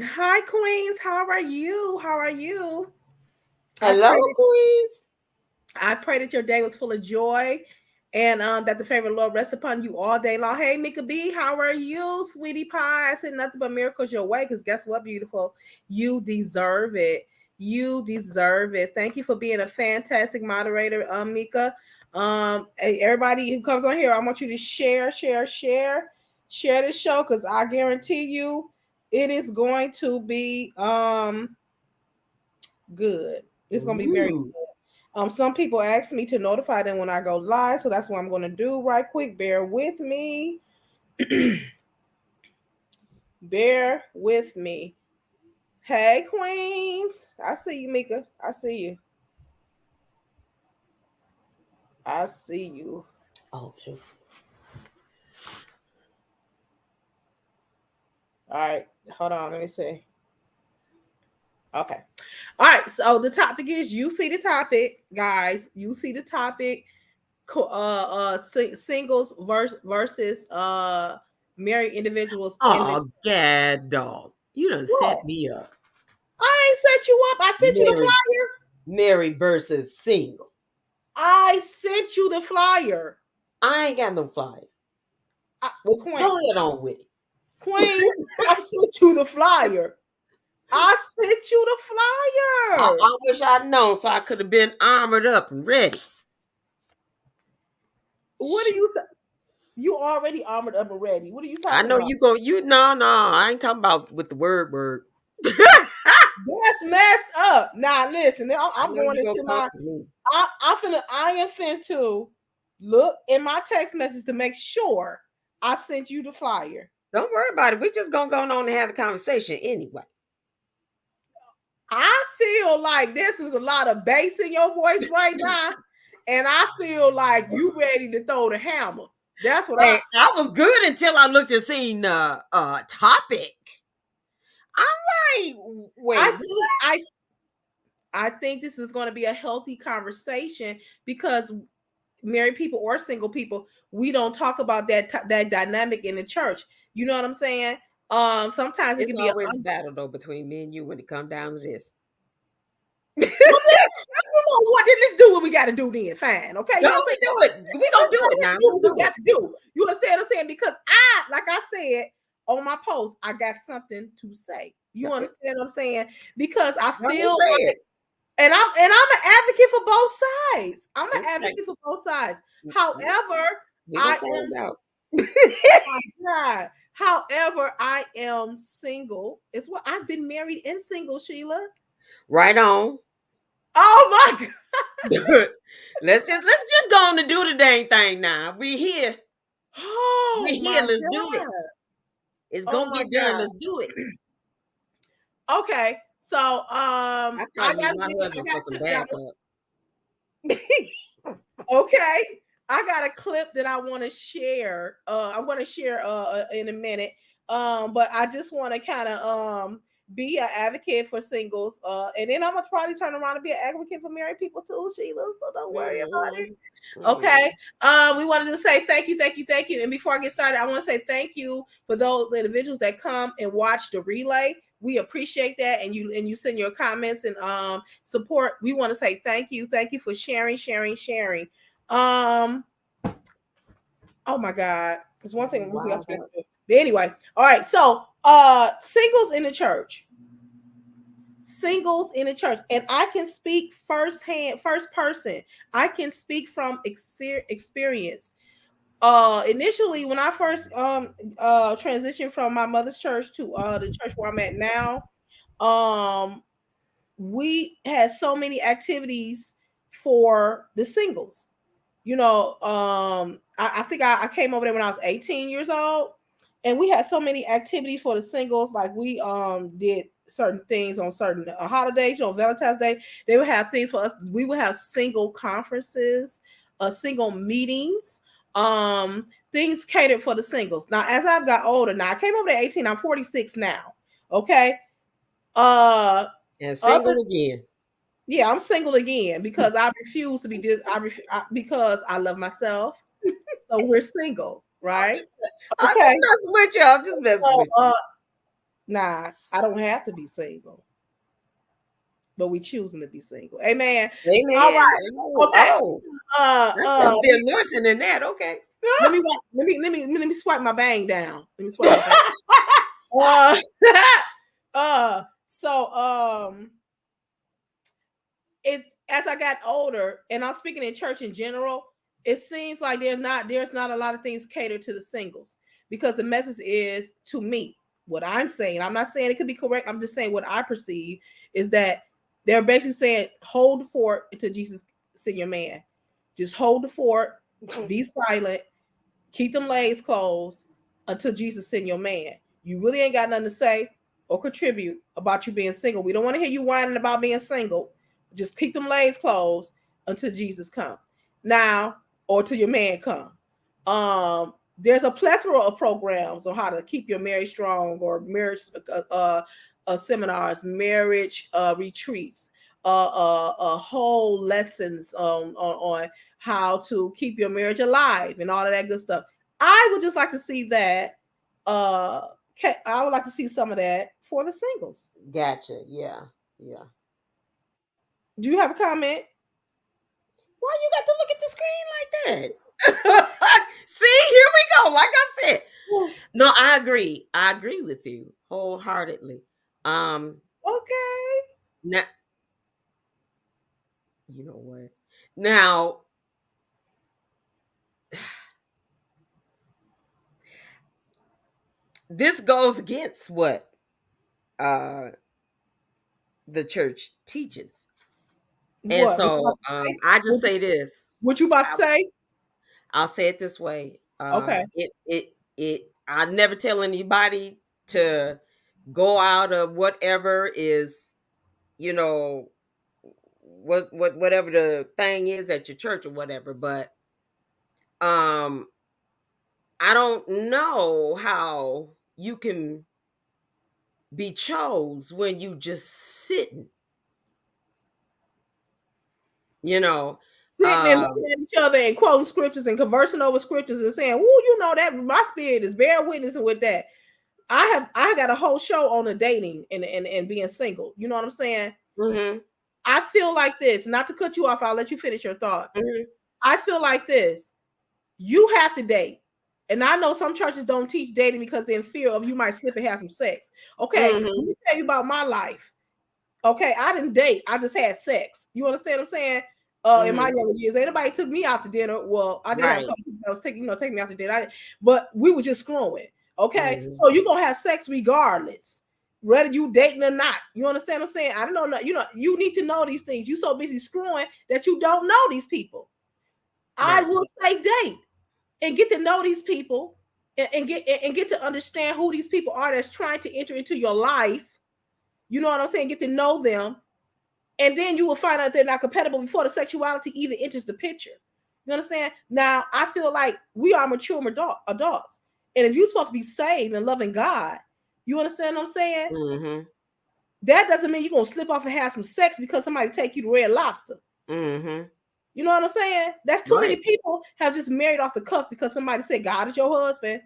Hi, Queens. How are you? How are you? I Hello, pray that Queens. your day was full of joy, and that the favor of the Lord rest upon you all day long. Hey, Mika B, how are you, sweetie pie? I said nothing but miracles your way. Because guess what, beautiful, you deserve it. You deserve it. Thank you for being a fantastic moderator, Mika. Hey, everybody who comes on here, I want you to share this show because I guarantee you, it is going to be good. It's gonna be very Ooh. good. Some people ask me to notify them when I go live, so that's what I'm gonna do right quick. Bear with me. Bear with me. Hey, Queens. I see you, Mika. I see you. I see you. Oh, shoot. All right. Hold on. Let me see. Okay. All right. So the topic is you see the topic, guys. You see the topic. Singles versus married individuals in the Oh, gad dog. You done what? set me up. I ain't set you up. I sent you the Mary, flyer. Mary versus single. I sent you the flyer. I ain't got no flyer. Well, Queen, go ahead on with it. Queen, I sent you the flyer. I sent you the I, flyer. I wish I'd known so I could have been armored up and ready. What do you say? You already armored up and ready. What are you I talking know about? you go. You no. I ain't talking about with the word. That's messed up. Now listen, I I'm know going you gonna into come my. for me. I am finna to look in my text message to make sure I sent you the flyer. Don't worry about it. We just gonna go on and have the conversation anyway. I feel like this is a lot of bass in your voice right now, and I feel like you ready to throw the hammer. That's what Hey, I was good until I looked and seen the topic. I'm like, I wait, think I think this is going to be a healthy conversation because married people or single people, we don't talk about that dynamic in the church. You know what I'm saying? Sometimes it it's can be a always a battle though between me and you when it comes down to this. well, you know what? Then let's do what we got to do. Then fine, okay? You No, know what I'm saying? we do it. We gonna do it Let's now. do Let's what we do got it. to do. You understand what I'm saying? Because like I said on my post, I got something to say. You Okay. understand what I'm saying? Because I Now we feel say like, it. and I'm an advocate for both sides. I'm an Okay. advocate for both sides. We However, we I gonna am find out. oh my God. However, I am single. It's what I've been married and single, Sheila. Right on. Oh my God. let's just go on and do the dang thing now. We here. Oh We my here. Let's do it. God. It's Oh gonna my get done. God. Let's do it. Okay. So I I probably use got a my I husband got for a some clip that backup. okay. I got a clip that I want to share. I'm going to share in a minute. But I just want to kind of be an advocate for singles. And then I'm gonna probably turn around and be an advocate for married people too, Sheila. So don't worry about it. Mm-mm. Okay. Mm. We wanted to say thank you, thank you, thank you. And before I get started, I want to say thank you for those individuals that come and watch the relay. We appreciate that, and you send your comments and support. We want to say thank you for sharing, sharing, sharing. Um, oh my God, there's one thing I forgot to Wow. do. But anyway, all right. So, singles in the church, singles in the church, and I can speak firsthand, first person. I can speak from experience. Initially when I first transitioned from my mother's church to the church where I'm at now, um we had so many activities for the singles. You know, I think I came over there when I was 18 years old, and we had so many activities for the singles. Like we did certain things on certain holidays. You know, Valentine's Day, they would have things for us. We would have single conferences, single meetings, things catered for the singles. Now, as I've got older, now I came over there 18. I'm 46 now. Okay. Uh, And other single again. yeah, I'm single again because I refuse to be because I love myself. So we're single, I'm right? just, I'm Okay. just messing with you. I'm just messing So with you. Nah, I don't have to be single, but we choosing to be single. Amen. All Amen. right. Oh, Okay. oh, that's the anointing in that. Okay. Let me swipe my bang down. Let me swipe my bang. Uh, so it as I got older, and I'm speaking in church in general, it seems like there's not a lot of things catered to the singles because the message is to me what I'm saying. I'm not saying it could be correct. I'm just saying what I perceive is that they're basically saying hold the fort until Jesus send your man. Just hold the fort, be silent, keep them legs closed until Jesus send your man. You really ain't got nothing to say or contribute about you being single. We don't want to hear you whining about being single. Just keep them legs closed until Jesus come. Now, or till your man come. There's a plethora of programs on how to keep your marriage strong, or marriage seminars, marriage retreats, whole lessons on how to keep your marriage alive and all of that good stuff. I would just like to see that. I would like to see some of that for the singles. Gotcha. Yeah. Yeah. Do you have a comment? Why you got to look at the screen like that? See, here we go. Like I said, no, I agree. I agree with you wholeheartedly. Okay. Now, you know what? Now, this goes against what uh the church teaches. And What? so I just say this. What you about to say? I'll say it this way. Okay. It I never tell anybody to go out of whatever is, you know, whatever the thing is at your church or whatever, but um I don't know how you can be chose when you just sitting, you know. Sitting and looking at each other and quoting scriptures and conversing over scriptures and saying, "Woo, you know that my spirit is bearing witnessing with that." I got a whole show on the dating and being single. You know what I'm saying? Mhm. I feel like this. Not to cut you off, I'll let you finish your thought. Mhm. I feel like this. You have to date. And I know some churches don't teach dating because they're in fear of you might slip and have some sex. Okay, let Mhm. me tell you about my life. Okay, I didn't date. I just had sex. You understand what I'm saying? In my Mhm. younger years, anybody took me out to dinner. Well, I did have a Right. couple people that was taking me out to dinner. But we were just screwing. Okay, Mhm. so you're gonna have sex regardless, whether you dating or not. You understand what I'm saying? I don't know. You need to know these things. You so busy screwing that you don't know these people. I Right. will say date and get to know these people and get to understand who these people are that's trying to enter into your life. You know what I'm saying? Get to know them, and then you will find out they're not compatible before the sexuality even enters the picture. You understand? Now, I feel like we are mature adults, and if you're supposed to be saved and loving God, you understand what I'm saying? Mhm. That doesn't mean you're gonna slip off and have some sex because somebody take you to Red Lobster. Mhm. You know what I'm saying? That's too many Right. people have just married off the cuff because somebody said God is your husband.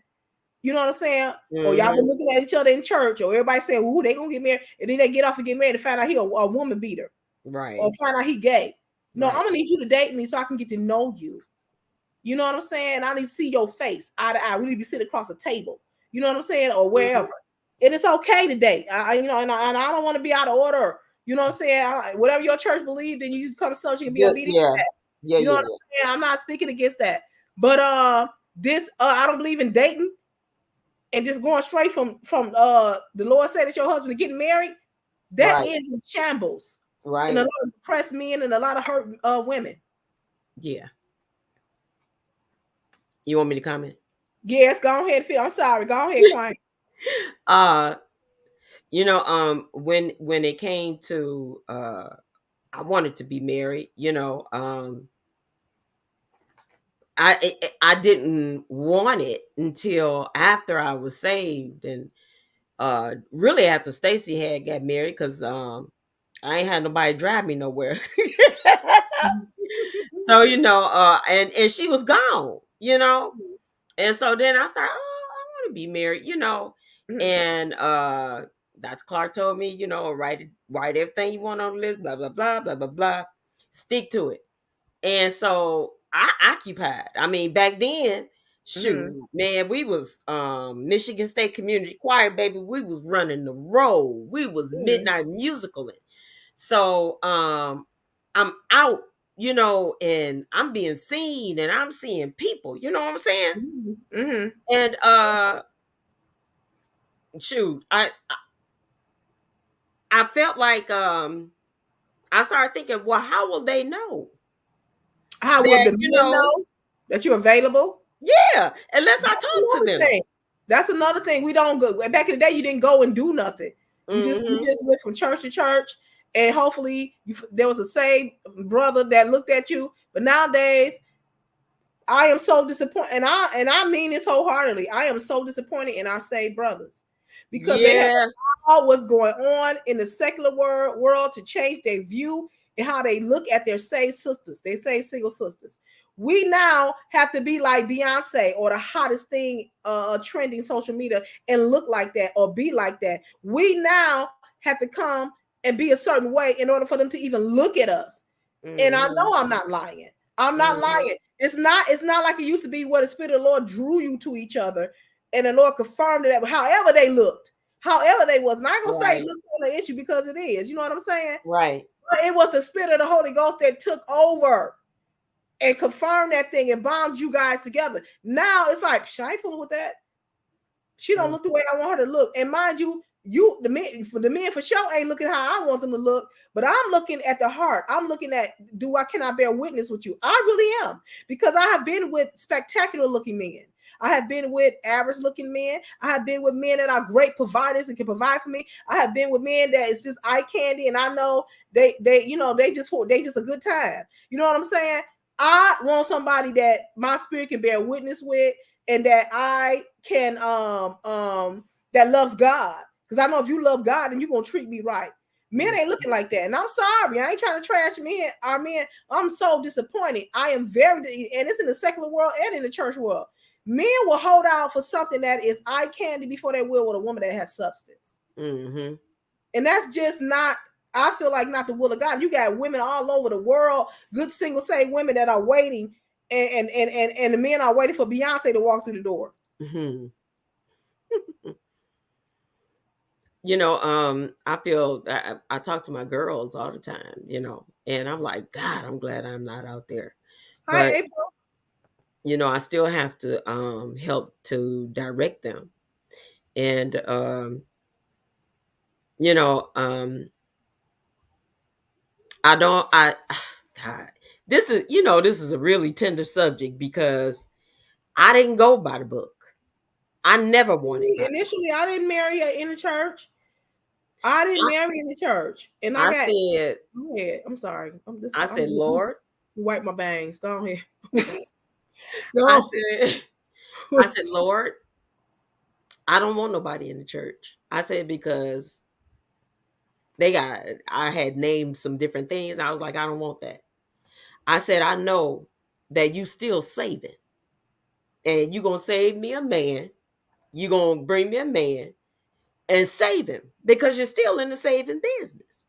You know what I'm saying? Or y'all been Mhm. looking at each other in church, or everybody saying, "Ooh, they gonna get married," and then they get off and get married and find out he a woman beater, or Right. find out he gay. No, I'm Right. gonna need you to date me so I can get to know you. You know what I'm saying? I need to see your face eye to eye. We need to be sitting across a table. You know what I'm saying, or Mhm. wherever. And it's okay to date. And I don't want to be out of order. You know what I'm saying? Whatever your church believes, then you come so you can be Yeah. obedient to Yeah. that. Yeah. You know Yeah. what I'm saying? I'm not speaking against that. But this I don't believe in dating and just going straight from the Lord said it's your husband getting married. That Right. ends in shambles and a Right. lot of depressed men and a lot of hurt women. Yeah. You want me to comment? Yes, go ahead, Phil. I'm sorry. Go ahead, client. uh when it came to I wanted to be married, I didn't want it until after I was saved, and really after Stacy had got married, because I ain't had nobody drive me nowhere. So and she was gone. And so then I started, oh, I want can be married, Mhm. And Dr. Clark told me, write everything you want on the list, blah, blah, blah, blah, blah, blah. Stick to it. And so I occupied. I mean, back then, shoot, Mhm. man, we was Michigan State Community Choir, baby. We was running the road. We was Mhm. midnight musicaling. So I'm out, and I'm being seen and I'm seeing people, you know what I'm saying? Mhm. Mhm. And shoot, I felt like I started thinking, well, how will they know How will that, the men know that you're available? yeah, unless I That's talk to another them. thing. That's another thing. We don't go back in the day. You didn't go and do nothing. You Hmm. just went from church to church, and hopefully there was a saved brother that looked at you. But nowadays, I am so disappointed, and I mean this wholeheartedly. I am so disappointed in our saved brothers because they have Yeah. allowed what's going on in the secular world to change their view and how they look at their saved sisters. They say single sisters. We now have to be like Beyonce or the hottest thing trending social media and look like that or be like that. We now have to come and be a certain way in order for them to even look at us. And I Hmm. know I'm not lying. I'm not Hmm. lying. It's not like it used to be where the Spirit of the Lord drew you to each other and the Lord confirmed that however they looked, however they was. And I ain't gonna say Right. looks on the issue because it is, you know what I'm saying? Right. But it was the Spirit of the Holy Ghost that took over and confirmed that thing and bound you guys together. Now it's like, I ain't fooling with that. She don't Mm. look the way I want her to look. And mind you, the men for sure ain't looking how I want them to look, but I'm looking at the heart. I'm looking at can I bear witness with you? I really am, because I have been with spectacular looking men. I have been with average looking men. I have been with men that are great providers and can provide for me. I have been with men that is just eye candy, and I know they just a good time. You know what I'm saying? I want somebody that my spirit can bear witness with, and that I can that loves God. Because I know if you love God, then you're gonna treat me right. Men ain't looking like that. And I'm sorry. I ain't trying to trash men, our men. I'm so disappointed. I am very, and it's in the secular world and in the church world. Men will hold out for something that is eye candy before they will with a woman that has substance. Hmm. And that's just not, I feel like, not the will of God. You got women all over the world, good single saved women that are waiting, and the men are waiting for Beyonce to walk through the door. Hmm. I feel I talk to my girls all the time, and I'm like, God, I'm glad I'm not out there. Hi, But, April. I still have to help to direct them. And you know, I don't I God, this is a really tender subject because I didn't go by the book. I never wanted by the book. Initially, I didn't marry her in the church. I didn't marry in the church, and I I got. said, Go ahead. I'm sorry. I'm just. I I'm said, just. Lord, Wipe my bangs. Go ahead. I No. said, I said, Lord, I don't want nobody in the church. I said because I had named some different things. I was like, I don't want that. I said, I know that you still saving, and you gonna save me a man. You gonna bring me a man and save him because you're still in the saving business,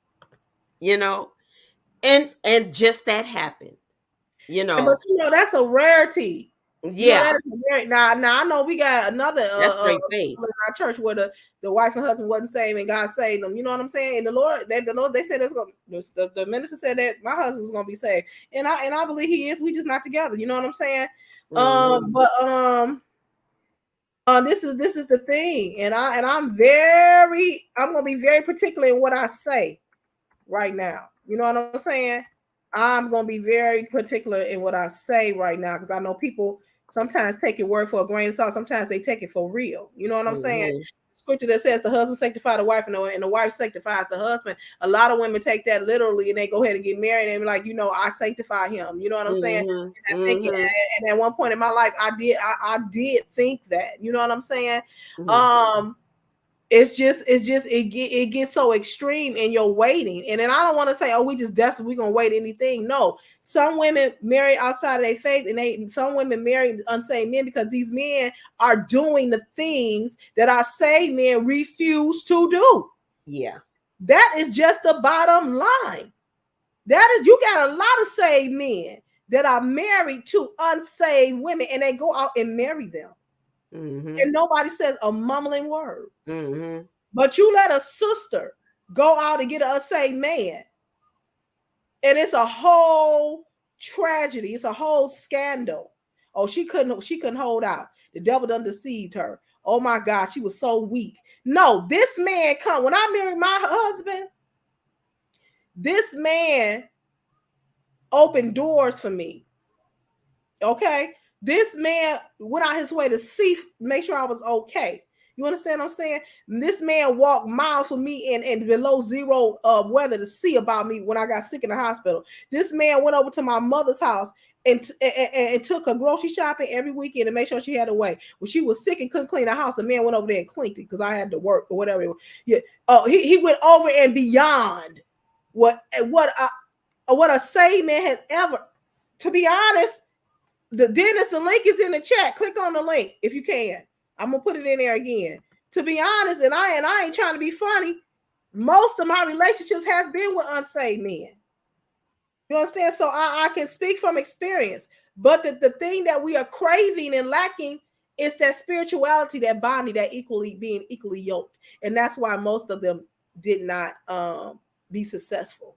you know. And just that happened, you But know. that's a rarity. Yeah, That is a rarity. Now I know we got another that's straight faith. in our church where the wife and husband wasn't saved and God saved them. You know what I'm saying? And the Lord, they said the minister said that my husband was gonna be saved, and I believe he is. We just not together. You know what I'm saying? Hmm. But this is the thing, and I'm gonna be very particular in what I say right now. You know what I'm saying? I'm gonna be very particular in what I say right now because I know people sometimes take your word for a grain of salt. Sometimes they take it for real. You know what I'm saying? Hmm. Scripture that says the husband sanctified the wife and the wife sanctifies the husband. A lot of women take that literally and they go ahead and get married and be like, I sanctify him. You know what I'm saying? Hmm. And I think, Hmm. and at one point in my life, I did think that. You know what I'm saying? Hmm. Um, it gets so extreme in your waiting. And then I don't want to say, oh, we just desperate, we're gonna wait anything. No, some women marry outside of their faith, and some women marry unsaved men because these men are doing the things that our saved men refuse to do. Yeah. That is just the bottom line. That is, you got a lot of saved men that are married to unsaved women, and they go out and marry them. Mm-hmm. And nobody says a mumbling word. Mm-hmm. But you let a sister go out and get an unsaved man, and it's a whole tragedy. It's a whole scandal. Oh, she couldn't hold out. The devil done deceived her. Oh my God, she was so weak. No, this man come. When I married my husband, this man opened doors for me. Okay? This man went out his way to make sure I was okay. You understand what I'm saying? This man walked miles for me and below zero weather to see about me when I got sick in the hospital. This man went over to my mother's house and took her grocery shopping every weekend to make sure she had a way. When she was sick and couldn't clean the house, the man went over there and cleaned it because I had to work or whatever. Yeah. He went over and beyond what a saved man has ever. To be honest, Dennis, the link is in the chat. Click on the link if you can. I'm gonna put it in there again. To be honest, and I ain't trying to be funny, most of my relationships has been with unsaved men. You understand? So I can speak from experience. But the thing that we are craving and lacking is that spirituality, that bonding, that being equally yoked. And that's why most of them did not be successful.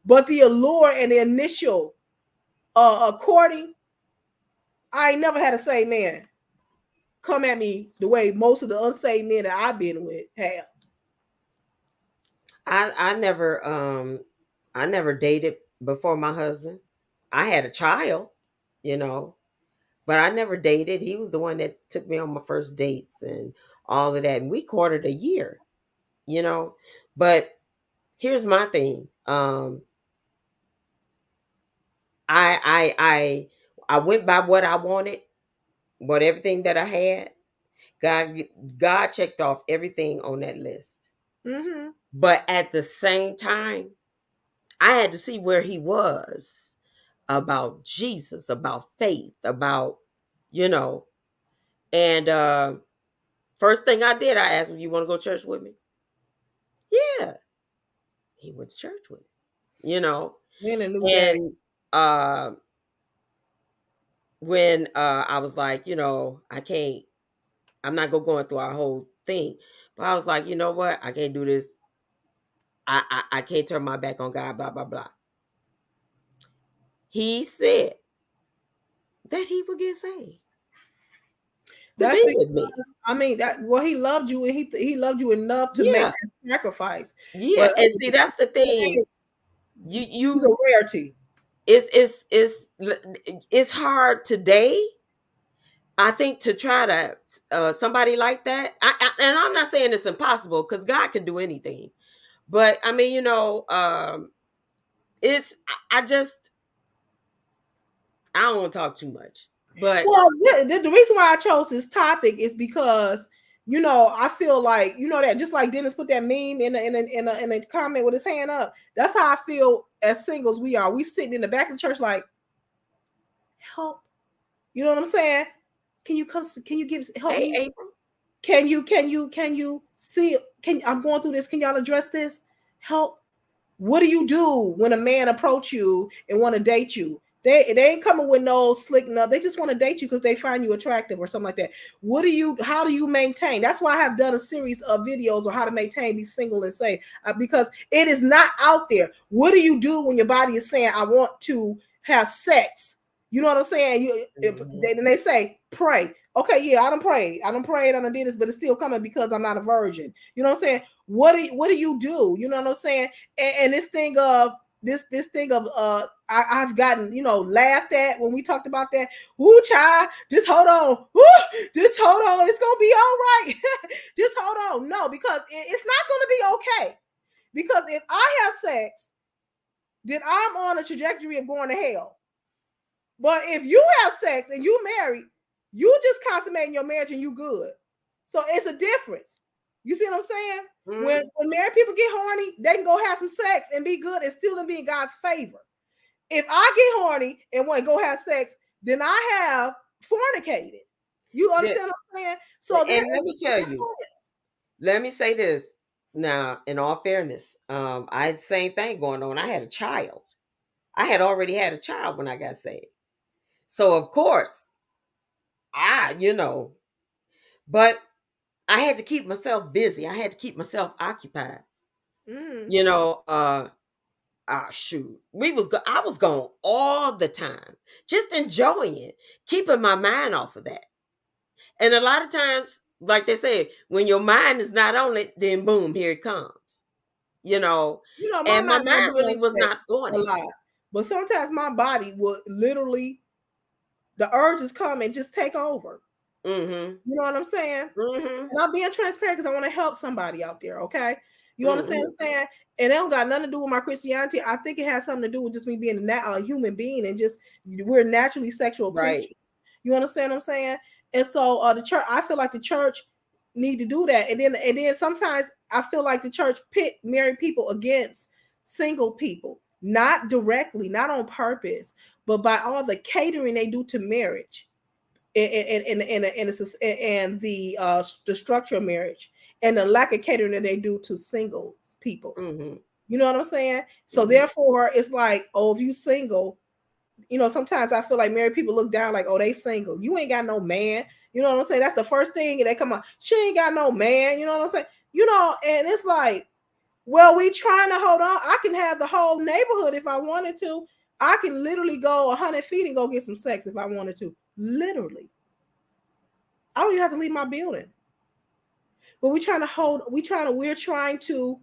But the allure and the initial courting, I ain't never had a saved man come at me the way most of the unsaved men that I've been with have. I never dated before my husband. I had a child, but I never dated. He was the one that took me on my first dates and all of that. And we courted a year, But here's my thing. I went by what I wanted, what everything that I had. God checked off everything on that list. Mm-hmm. But at the same time, I had to see where he was about Jesus, about faith, about, And first thing I did, I asked him, "You want to go to church with me?" Yeah. He went to church with me, And when I was like, I'm not going through our whole thing. But I was like, you know what? I can't do this. I can't turn my back on God, blah, blah, blah. He said that he would get saved. That's because, I mean, he loved you, and he loved you enough to make that sacrifice. Yeah, but, and see, that's the thing. He's a rarity. It's hard today, I think, to try to somebody like that. And I'm not saying it's impossible, because God can do anything. But I mean, it's I don't want to talk too much. But the reason why I chose this topic is because I feel like that, just like Dennis put that meme in a comment with his hand up. That's how I feel as singles. We sitting in the back of the church like, help. You know what I'm saying? Can you give help me? April? Can you see? I'm going through this. Can y'all address this? Help. What do you do when a man approach you and want to date you? They ain't coming with no slick enough. They just want to date you because they find you attractive or something like that. How do you maintain? That's why I have done a series of videos on how to maintain, be single and safe, because it is not out there. What do you do when your body is saying, I want to have sex? You know what I'm saying? And they say, pray. Okay, yeah, I done prayed, I done did this, but it's still coming because I'm not a virgin. You know what I'm saying? What do you do? You know what I'm saying? And this thing of I've gotten laughed at when we talked about that. Woo, child, just hold on. Woo, just hold on. It's gonna be all right. Just hold on. No, because it's not gonna be okay. Because if I have sex, then I'm on a trajectory of going to hell. But if you have sex and you married, you just consummating your marriage and you good. So it's a difference. You see what I'm saying? Mm-hmm. When married people get horny, they can go have some sex and be good and still be in God's favor. If I get horny and want to go have sex, then I have fornicated. You understand what I'm saying? So there And is let me tell you, let me say this now, in all fairness, I had the same thing going on. I had a child. I had already had a child when I got saved. So of course, but I had to keep myself busy. I had to keep myself occupied. Mm-hmm. You know, shoot, I was gone all the time, just enjoying it, keeping my mind off of that. And a lot of times, like they say, when your mind is not on it, then boom, here it comes. You know, My and my mind don't mind do really was sex not on a it. lot, but sometimes my body will literally, the urges come and just take over. Mm-hmm. You know what I'm saying? Mm-hmm. And I'm being transparent because I want to help somebody out there. Okay, you understand Mm-hmm. what I'm saying? And it don't got nothing to do with my Christianity. I think it has something to do with just me being a human being and just we're naturally sexual Right. creatures. You understand what I'm saying? And so the church, I feel like the church need to do that. And then sometimes I feel like the church pit married people against single people, not directly, not on purpose, but by all the catering they do to marriage and the structure of marriage and the lack of catering that they do to singles people. Mm-hmm. You know what I'm saying? So Mm-hmm. therefore, it's like, oh, if you single, sometimes I feel like married people look down like, oh, they single. You ain't got no man. You know what I'm saying? That's the first thing, and they come on. She ain't got no man. You know what I'm saying? And it's like, well, we trying to hold on. I can have the whole neighborhood if I wanted to. I can literally go 100 feet and go get some sex if I wanted to. Literally. I don't even have to leave my building. But we're trying to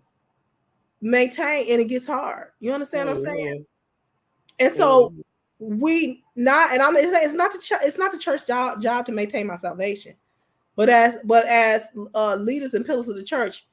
maintain, and it gets hard. You understand what I'm saying? Mm-hmm. And so Mm-hmm. it's not the church job to maintain my salvation. But as leaders and pillars of the church,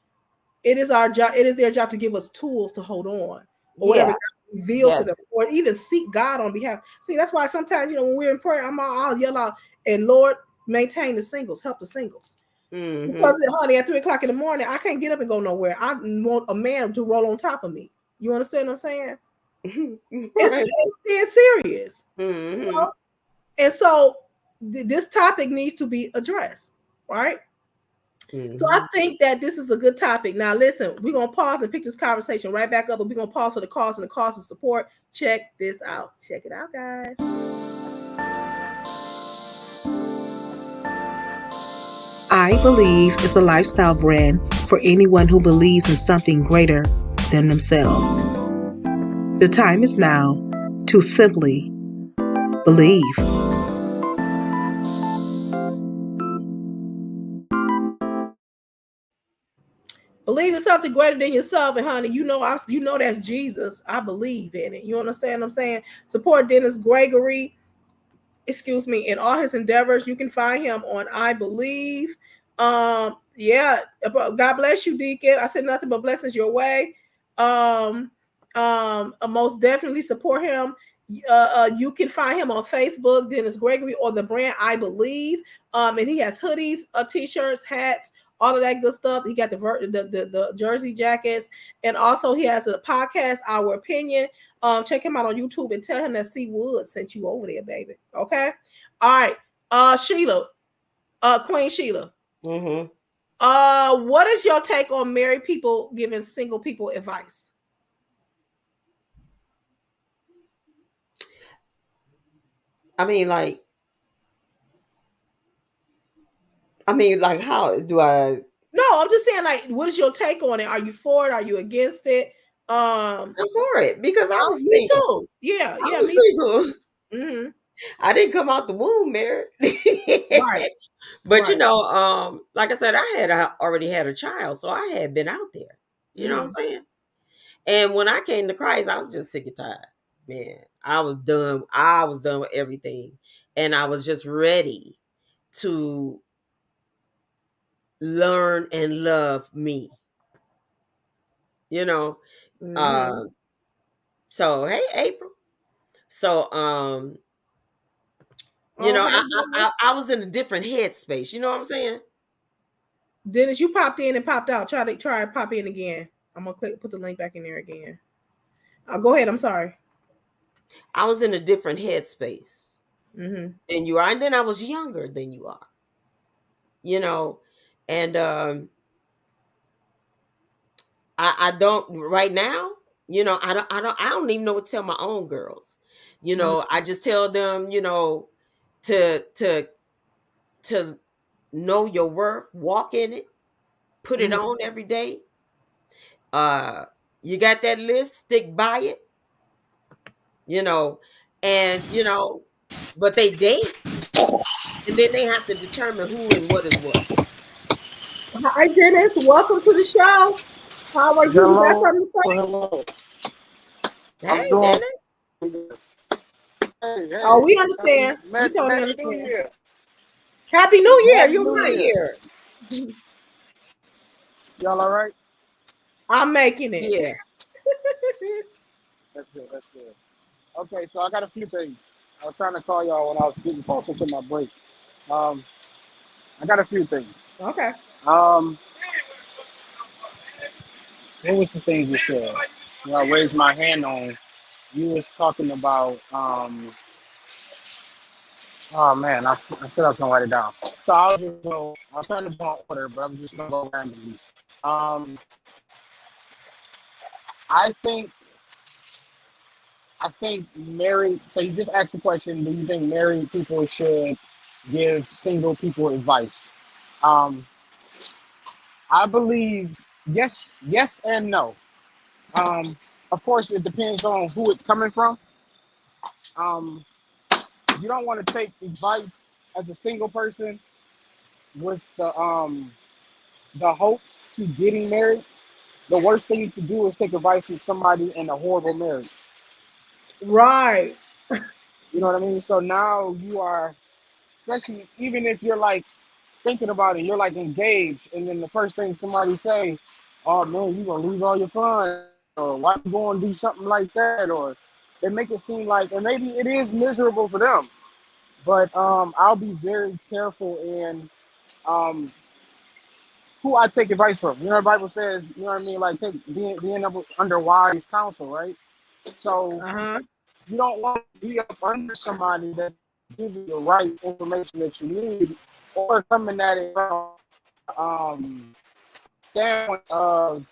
it is our job, it is their job to give us tools to hold on, or whatever Yeah. God reveals Yeah. to them, or even seek God on behalf. See, that's why sometimes, when we're in prayer, I'll yell out, and Lord, maintain the singles, help the singles. Mm-hmm. Because, honey, at 3:00 in the morning, I can't get up and go nowhere. I want a man to roll on top of me. You understand what I'm saying? Right. It's serious. Mm-hmm. And so this topic needs to be addressed, right? So I Mm-hmm. think that this is a good topic. Now, listen, we're going to pause and pick this conversation right back up, but we're going to pause for the cause and the cause of support. Check this out. Check it out, guys. I Believe is a lifestyle brand for anyone who believes in something greater than themselves. The time is now to simply believe. Believe in something greater than yourself, and honey, you know that's Jesus. I believe in it. You understand what I'm saying? Support Dennis Gregory, in all his endeavors. You can find him on I Believe. Yeah, God bless you, Deacon. I said nothing but blessings your way. Most definitely support him. You can find him on Facebook, Dennis Gregory, or the brand I Believe. And he has hoodies, t-shirts, hats, all of that good stuff. He got the jersey jackets, and also he has a podcast, Our Opinion. Check him out on YouTube and tell him that C Wood sent you over there, baby. Okay. All right. Sheila, Queen Sheila. Mm-hmm. What is your take on married people giving single people advice? I mean, like, how do I? No, I'm just saying, like, what is your take on it? Are you for it? Are you against it? I'm for it because I was Me single. too. Yeah, I yeah, was me single. too. Mm-hmm. I didn't come out the womb married. Right, But right. like I said, I already had a child, so I had been out there. You know what I'm Mm-hmm. saying? And when I came to Christ, I was just sick and tired. Man, I was done. I was done with everything. And I was just ready to learn and love me. You know. Mm-hmm. Um, so hey, April. So Oh, hey, I, mama. I was in a different headspace. You know what I'm saying? Dennis, you popped in and popped out. Try to pop in again. I'm gonna put the link back in there again. Go ahead. I'm sorry. I was in a different headspace Mm-hmm. than you are, and then I was younger than you are. You know, and I don't right now. You know, I don't even know what to tell my own girls. You know, I just tell them, you know, to know your worth, walk in it, put it on every day. You got that list, stick by it, you know, and you know, but they date and then they have to determine who and what is what. Hi, Dennis. Welcome to the show. How are you? You got something to say? Hello. Hey, Dennis. Hey, Oh, we understand. We totally understand. Happy New Year. You're right. Year. Y'all all right? I'm making it. Yeah. That's good. That's good. Okay, so I got a few things. I was trying to call y'all when I was getting closer to my break. I got a few things. Okay. What was the thing you said? When I raised my hand on, you was talking about. Oh man, I said I was gonna write it down. So I was just go. I was trying to go in order, but I'm just gonna go randomly. I think married. So you just asked the question: do you think married people should give single people advice? Um, I believe yes and no. Um, of course, it depends on who it's coming from. Um, you don't want to take advice as a single person with the hopes to getting married. The worst thing you can do is take advice from somebody in a horrible marriage. Right. You know what I mean? So now you are, especially even if you're like thinking about it, you're like engaged, and then the first thing somebody say, "Oh man, you gonna lose all your fun," or "Why you going to do something like that?" Or they make it seem like, and maybe it is miserable for them, but I'll be very careful in um, who I take advice from. You know, the Bible says, you know what I mean, like being under wise counsel, right? So Uh-huh. you don't want to be up under somebody that gives you the right information that you need, or coming at it from standpoint of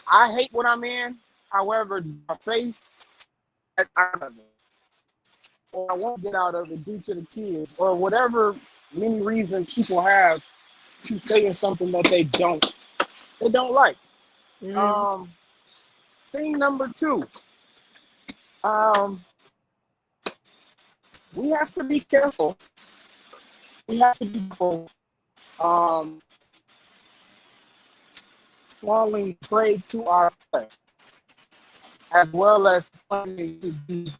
I hate what I'm in. However, my faith gets out of it, or I won't get out of it due to the kids, or whatever many reasons people have to stay in something that they don't like. Mm-hmm. Um, thing number two, um, we have to be careful. We have to be careful. Um, falling prey to our flesh, as well as planning to be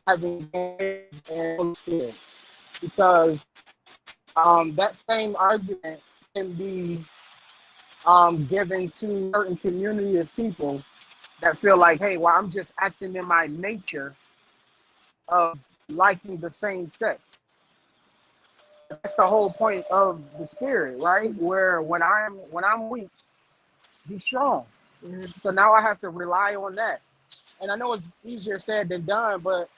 having and because that same argument can be given to certain community of people that feel like, hey, well, I'm just acting in my nature of liking the same sex. That's the whole point of the spirit, right? Where when I'm weak, he's strong. Mm-hmm. So now I have to rely on that. And I know it's easier said than done, but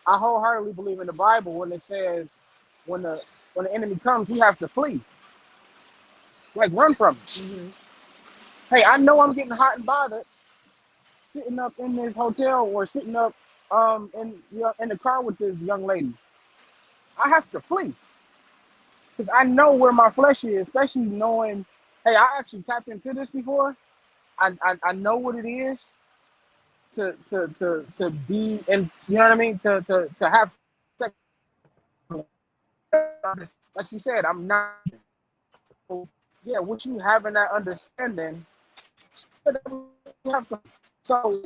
I wholeheartedly believe in the Bible when it says when the enemy comes, we have to flee, like run from it. Mm-hmm. Hey, I know I'm getting hot and bothered sitting up in this hotel or sitting up in the car with this young lady. I have to flee because I know where my flesh is, especially knowing, hey, I actually tapped into this before. I know what it is to be, and you know what I mean, to have sex. Like you said, I'm not. Yeah, what you having that understanding, you have to. So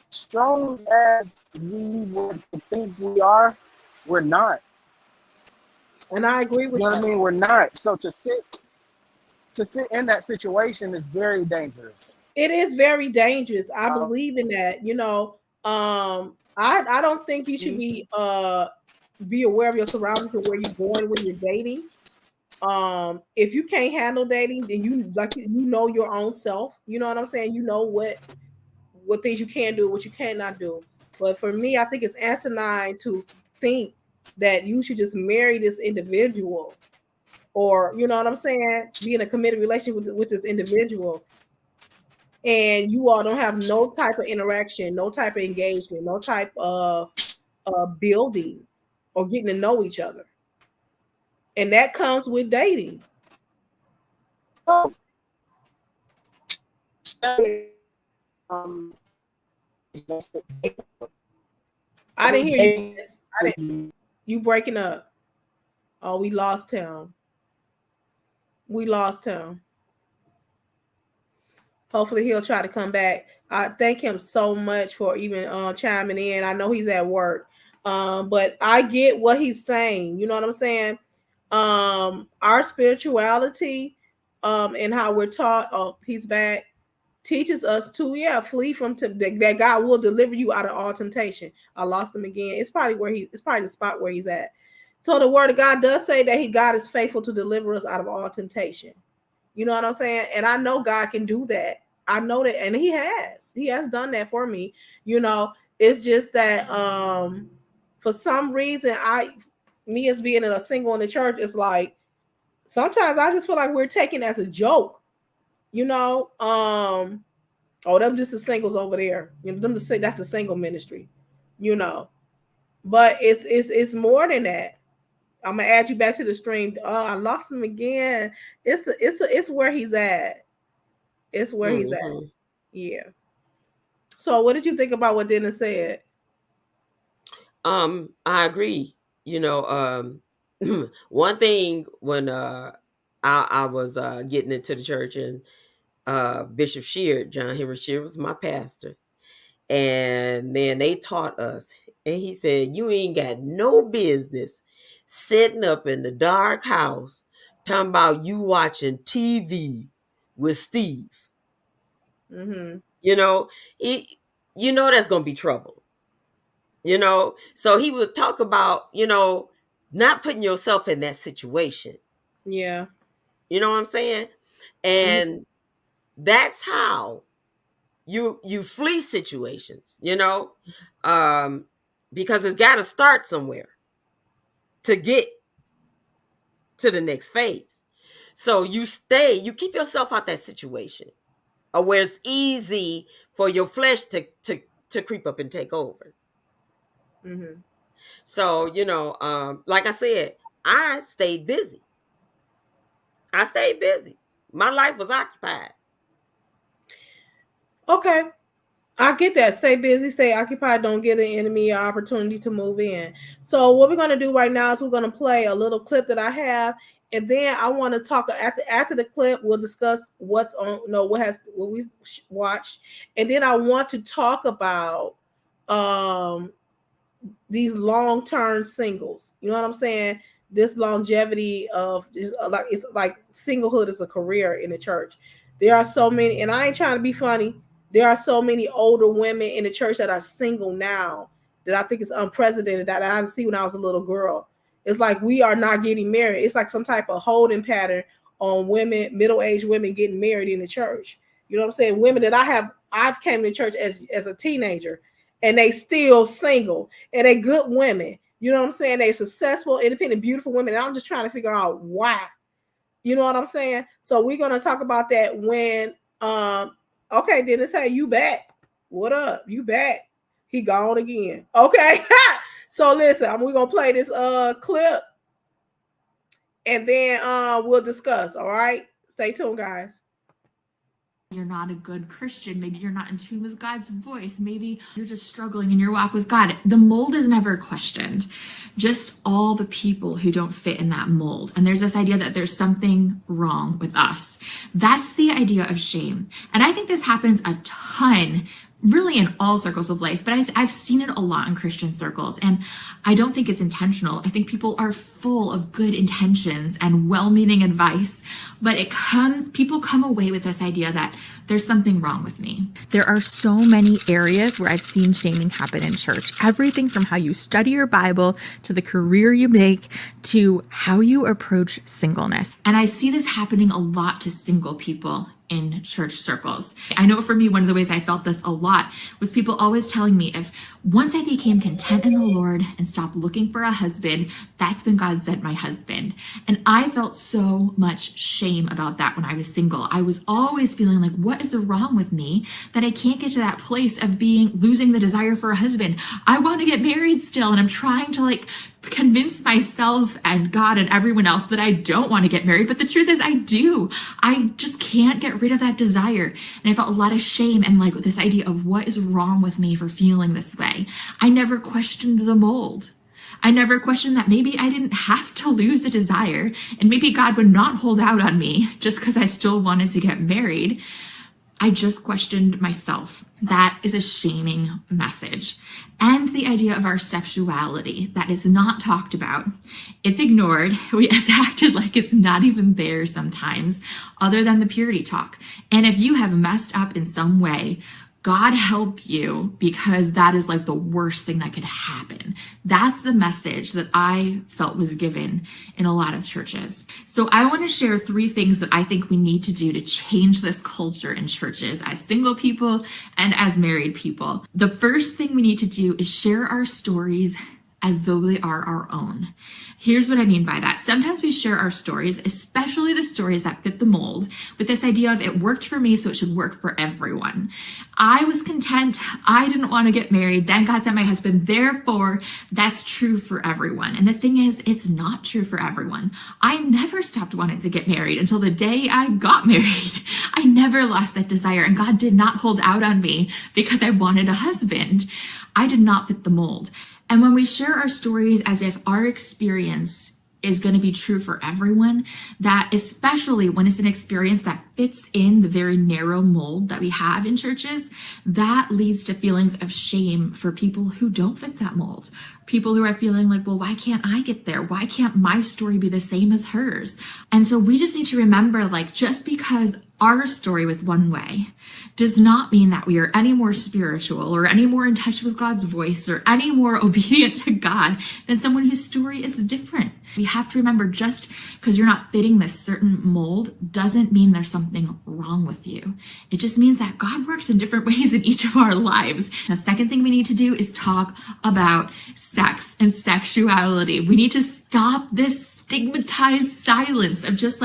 strong as we would think we are, we're not. And I agree You with know what I that. mean? We're not. So to sit in that situation is very dangerous. It is very dangerous. I Um, believe in that. I don't think you should be aware of your surroundings and where you're going when you're dating. If you can't handle dating, then you know your own self. You know what I'm saying? You know what things you can do, what you cannot do. But for me, I think it's asinine to think that you should just marry this individual, or you know what I'm saying, be in a committed relationship with this individual, and you all don't have no type of interaction, no type of engagement, no type of building or getting to know each other. And that comes with dating. Um, I didn't hear you. You breaking up. Oh, we lost him. Hopefully he'll try to come back. I thank him so much for even chiming in. I know he's at work. But I get what he's saying. You know what I'm saying? Our spirituality and how we're taught, he's back, teaches us to flee from that God will deliver you out of all temptation. I lost him again. It's probably the spot where he's at. So the word of God does say that God is faithful to deliver us out of all temptation. You know what I'm saying? And I know God can do that. I know that, and he has done that for me. You know, it's just that for some reason, me as being a single in the church, it's like sometimes I just feel like we're taken as a joke. You know, them just the singles over there. You know, them to say that's the single ministry. You know, but it's more than that. I'm gonna add you back to the stream. Oh, I lost him again. It's where he's at. It's where he's at. Yeah. So, what did you think about what Dennis said? I agree. You know, one thing when I was getting into the church, and Bishop Sheard, John Henry Sheard, was my pastor, and then they taught us, and he said, "You ain't got no business sitting up in the dark house talking about you watching TV with Steve." Mm-hmm. You know, you know that's gonna be trouble. You know, so he would talk about, you know, not putting yourself in that situation. Yeah. You know what I'm saying? And that's how you flee situations, you know, because it's got to start somewhere to get to the next phase. So you keep yourself out that situation, or where it's easy for your flesh to creep up and take over. Mm-hmm. So, you know, like I said, I stayed busy. My life was occupied. Okay. I get that. Stay busy, stay occupied. Don't give the enemy an opportunity to move in. So what we're going to do right now is we're going to play a little clip that I have. And then I want to talk after the clip. We'll discuss what's on, what we watched. And then I want to talk about these long-term singles. You know what I'm saying? This longevity of it's like singlehood is a career in the church. There are so many, and I ain't trying to be funny. There are so many older women in the church that are single now that I think is unprecedented, that I didn't see when I was a little girl. It's like we are not getting married. It's like some type of holding pattern on women, middle-aged women getting married in the church. You know what I'm saying? Women that I've came to church as a teenager, and they still single, and they good women. You know what I'm saying? They successful, independent, beautiful women. And I'm just trying to figure out why. You know what I'm saying? So we're gonna talk about that when okay, Dennis, hey, you back. What up? You back. He gone again. Okay. So listen, we're gonna play this clip, and then we'll discuss. All right. Stay tuned, guys. You're not a good Christian. Maybe you're not in tune with God's voice. Maybe you're just struggling in your walk with God. The mold is never questioned, just all the people who don't fit in that mold. And there's this idea that there's something wrong with us. That's the idea of shame. And I think this happens a ton really in all circles of life, but I've seen it a lot in Christian circles, and I don't think it's intentional. I think people are full of good intentions and well-meaning advice, but people come away with this idea that there's something wrong with me. There are so many areas where I've seen shaming happen in church. Everything from how you study your Bible to the career you make to how you approach singleness. And I see this happening a lot to single people in church circles. I know for me, one of the ways I felt this a lot was people always telling me, if once I became content in the Lord and stopped looking for a husband, that's when God sent my husband. And I felt so much shame about that when I was single. I was always feeling like, what is wrong with me that I can't get to that place of losing the desire for a husband? I want to get married still, and I'm trying to convince myself and God and everyone else that I don't want to get married. But the truth is I do. I just can't get rid of that desire. And I felt a lot of shame and this idea of what is wrong with me for feeling this way. I never questioned the mold. I never questioned that maybe I didn't have to lose a desire, and maybe God would not hold out on me just because I still wanted to get married. I just questioned myself. That is a shaming message. And the idea of our sexuality that is not talked about. It's ignored. It's acted like it's not even there sometimes, other than the purity talk. And if you have messed up in some way, God help you, because that is the worst thing that could happen. That's the message that I felt was given in a lot of churches. So I want to share 3 things that I think we need to do to change this culture in churches as single people and as married people. The first thing we need to do is share our stories as though they are our own. Here's what I mean by that. Sometimes we share our stories, especially the stories that fit the mold, with this idea of it worked for me, so it should work for everyone. I was content. I didn't want to get married. Then God sent my husband. Therefore, that's true for everyone. And the thing is, it's not true for everyone. I never stopped wanting to get married until the day I got married. I never lost that desire, and God did not hold out on me because I wanted a husband. I did not fit the mold. And when we share our stories as if our experience is going to be true for everyone, that especially when it's an experience that fits in the very narrow mold that we have in churches, that leads to feelings of shame for people who don't fit that mold. People who are feeling like, well, why can't I get there? Why can't my story be the same as hers? And so we just need to remember, just because our story was one way does not mean that we are any more spiritual or any more in touch with God's voice or any more obedient to God than someone whose story is different. We have to remember, just because you're not fitting this certain mold doesn't mean there's something wrong with you. It just means that God works in different ways in each of our lives. The second thing we need to do is talk about sex and sexuality. We need to stop this stigmatized silence of just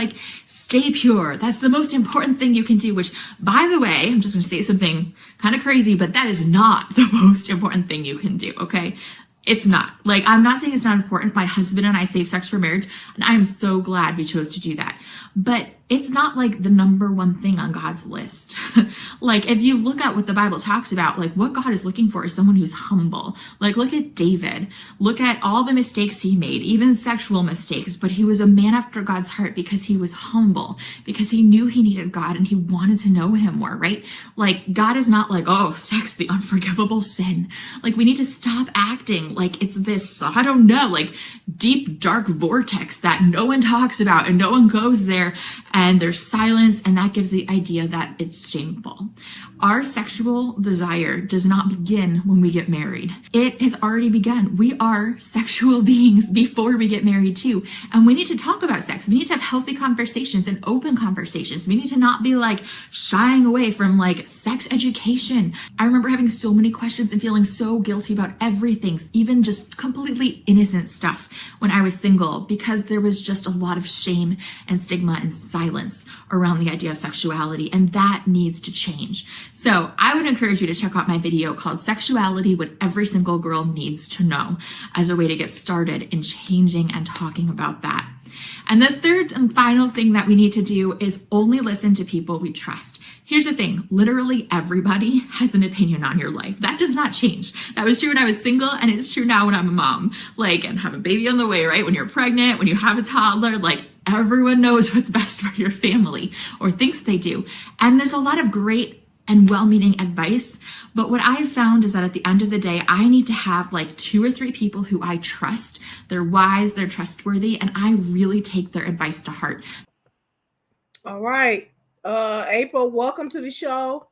stay pure. That's the most important thing you can do, which, by the way, I'm just going to say something kind of crazy, but that is not the most important thing you can do, okay? It's not. I'm not saying it's not important. My husband and I saved sex for marriage, and I am so glad we chose to do that. But it's not the number one thing on God's list. If you look at what the Bible talks about, what God is looking for is someone who's humble. Look at David. Look at all the mistakes he made, even sexual mistakes, but he was a man after God's heart because he was humble, because he knew he needed God and he wanted to know him more, right? God is not oh, sex, the unforgivable sin. We need to stop acting like it's this, I don't know, deep, dark vortex that no one talks about and no one goes there, and there's silence, and that gives the idea that it's shameful. Our sexual desire does not begin when we get married. It has already begun. We are sexual beings before we get married too. And we need to talk about sex. We need to have healthy conversations and open conversations. We need to not be shying away from sex education. I remember having so many questions and feeling so guilty about everything, even just completely innocent stuff when I was single, because there was just a lot of shame and stigma and silence around the idea of sexuality, and that needs to change. So I would encourage you to check out my video called Sexuality, What Every Single Girl Needs to Know, as a way to get started in changing and talking about that. And the third and final thing that we need to do is only listen to people we trust. Here's the thing, literally everybody has an opinion on your life. That does not change. That was true when I was single, and it's true now when I'm a mom, and have a baby on the way, right? When you're pregnant, when you have a toddler, everyone knows what's best for your family, or thinks they do. And there's a lot of great and well-meaning advice. But what I've found is that at the end of the day, I need to have like 2 or 3 people who I trust. They're wise, they're trustworthy, and I really take their advice to heart. All right. April, welcome to the show.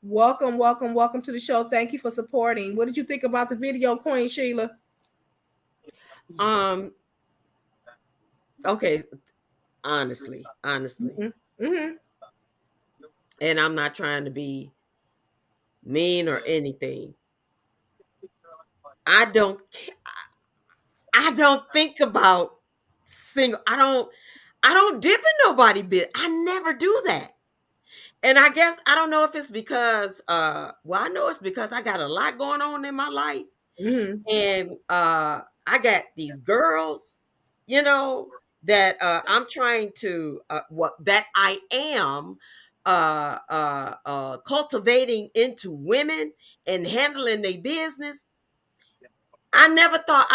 Welcome to the show. Thank you for supporting. What did you think about the video, Queen Sheila? Okay, honestly. Mm-hmm. And I'm not trying to be mean or anything. I don't think about single. I don't dip in nobody bit. I never do that. And I guess I don't know if it's because I know it's because I got a lot going on in my life. Mm-hmm. And I got these girls, that I'm trying to that I am cultivating into women and handling their business. I never thought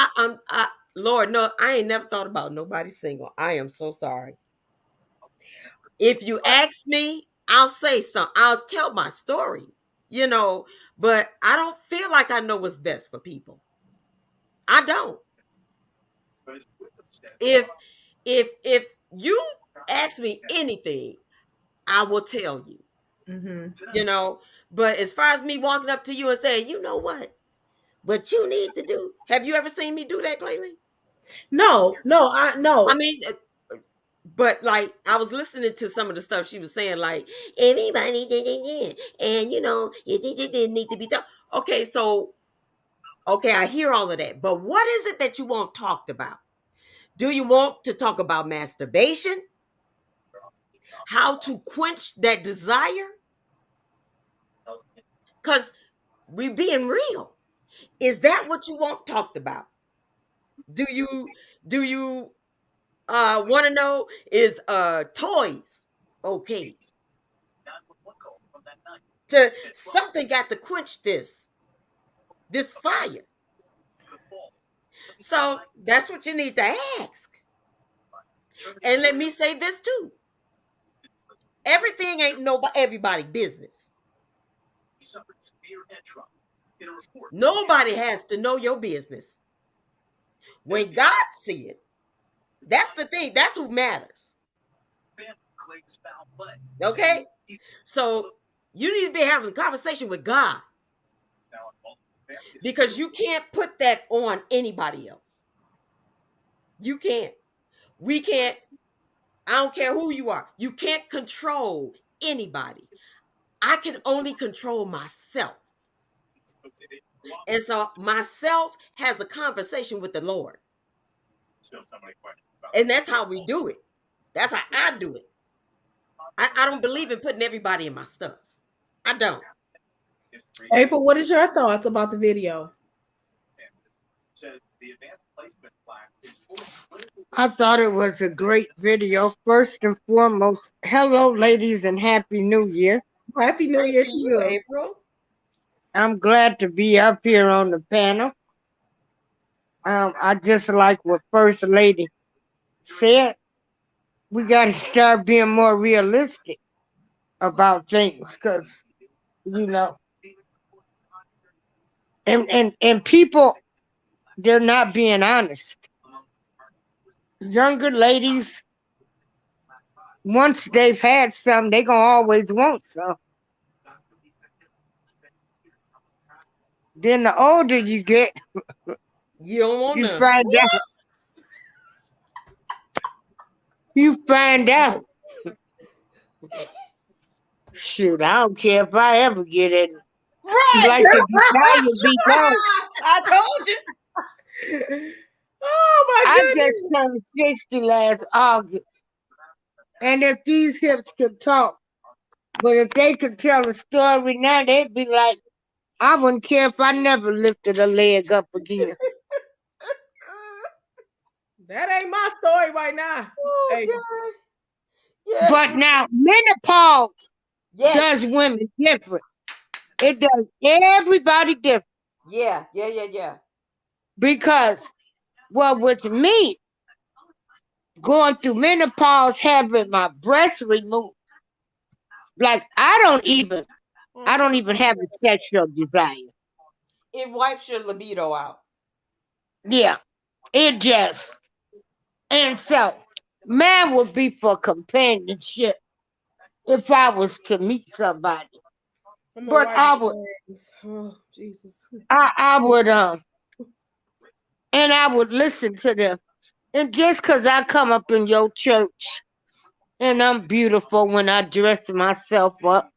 Lord, no, I ain't never thought about nobody single. I am so sorry. If you ask me, I'll say something. I'll tell my story, but I don't feel like I know what's best for people. I don't. If you ask me anything, I will tell you. Mm-hmm. But as far as me walking up to you and saying, you know what you need to do, have you ever seen me do that lately? No. I mean, but like I was listening to some of the stuff she was saying, like everybody did, and it didn't need to be done. Okay, so I hear all of that, but what is it that you want talked about? Do you want to talk about masturbation? How to quench that desire? Because we being real. Is that what you want talked about? Do you want to know, is toys okay? Something got to quench this fire. So that's what you need to ask. And let me say this too. Everything ain't everybody's business. Nobody has to know your business. When God see it, that's the thing. That's who matters. Okay? So you need to be having a conversation with God, because you can't put that on anybody else. You can't. We can't. I don't care who you are. You can't control anybody. I can only control myself. And so myself has a conversation with the Lord. And that's how we do it. That's how I do it. I don't believe in putting everybody in my stuff. I don't. April, what is your thoughts about the video? I thought it was a great video. First and foremost, hello, ladies, and Happy New Year. Happy New Year to you, April. I'm glad to be up here on the panel. I just like what First Lady said. We got to start being more realistic about things, because, and people, they're not being honest. Younger ladies, once they've had some, they're going to always want some. Then the older you get, you don't want you none. find out. You find out. Shoot, I don't care if I ever get it. Right. Like the desire be gone. I told you. Oh my goodness. I just turned 60 last August. And if these hips could talk, but if they could tell a story now, they'd be like, I wouldn't care if I never lifted a leg up again. That ain't my story right now. Oh, Hey. yeah. But now menopause does women different. It does everybody different. Yeah. Because, well, with me, going through menopause, having my breast removed, like I don't even Oh, I don't even have a sexual desire. It wipes your libido out. Yeah, it just. And so, man would be for companionship if I was to meet somebody. I'm But wipe I my would, legs. Oh, Jesus. I would, and I would listen to them. And just because I come up in your church and I'm beautiful when I dress myself up,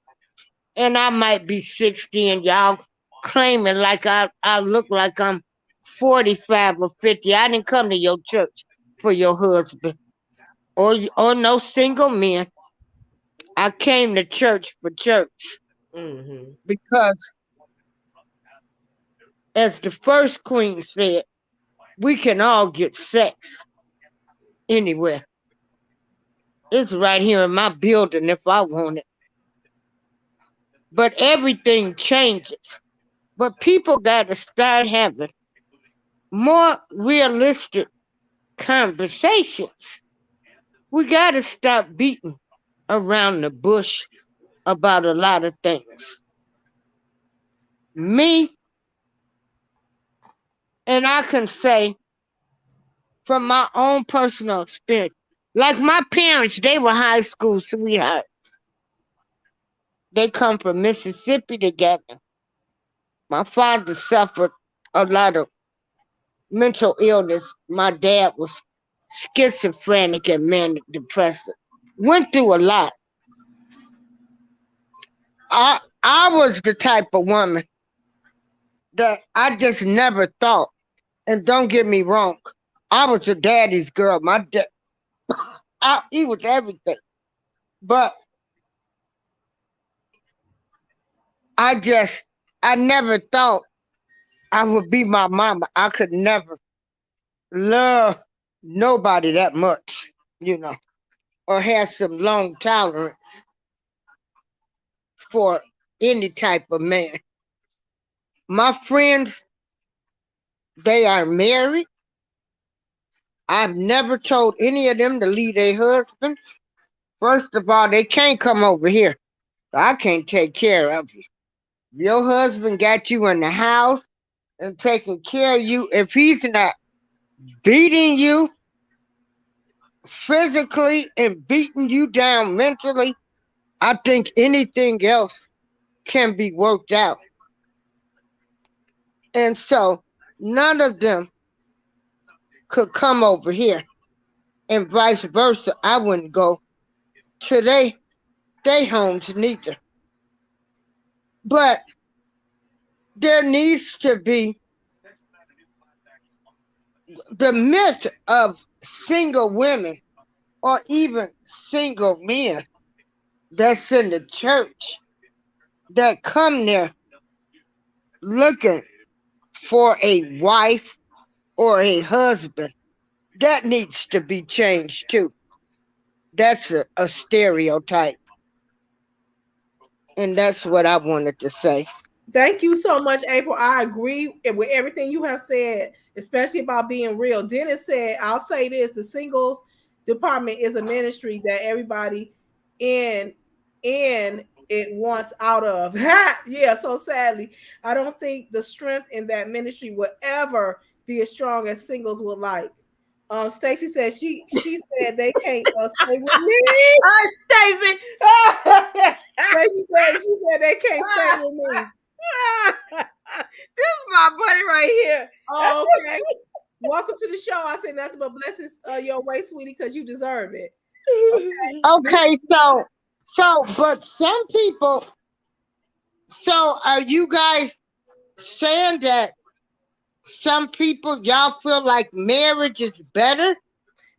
and I might be 60 and y'all claiming like I look like I'm 45 or 50. I didn't come to your church for your husband or no single men. I came to church for church Mm-hmm. because, as the first queen said, we can all get sex anywhere. It's right here in my building if I want it. But everything changes. But people got to start having more realistic conversations. We got to stop beating around the bush about a lot of things. Me, and I can say from my own personal experience, like my parents, they were high school sweethearts. They come from Mississippi together. My father suffered a lot of mental illness. My dad was schizophrenic and manic depressive. Went through a lot. I was the type of woman that I just never thought. And don't get me wrong, I was a daddy's girl. My dad, he was everything. But I never thought I would be my mama. I could never love nobody that much, or have some long tolerance for any type of man. My friends, they are married. I've never told any of them to leave their husband. First of all, they can't come over here. I can't take care of you. Your husband got you in the house and taking care of you. If he's not beating you physically and beating you down mentally, I think anything else can be worked out. And so none of them could come over here, and vice versa. I wouldn't go to they homes neither. But there needs to be the myth of single women or even single men that's in the church that come there looking for a wife or a husband. That needs to be changed too. That's a stereotype. And that's what I wanted to say. Thank you so much, April. I agree with everything you have said, especially about being real. Dennis said, I'll say this, the singles department is a ministry that everybody in it wants out of. Yeah, so sadly, I don't think the strength in that ministry will ever be as strong as singles would like. Stacy said she said they can't stay with me. Stacy. Stacy said she said they can't stay with me. This is my buddy right here. Oh, okay. Welcome to the show. I say nothing but blessings your way, sweetie, because you deserve it. Okay, but some people. So are you guys saying that some people y'all feel like marriage is better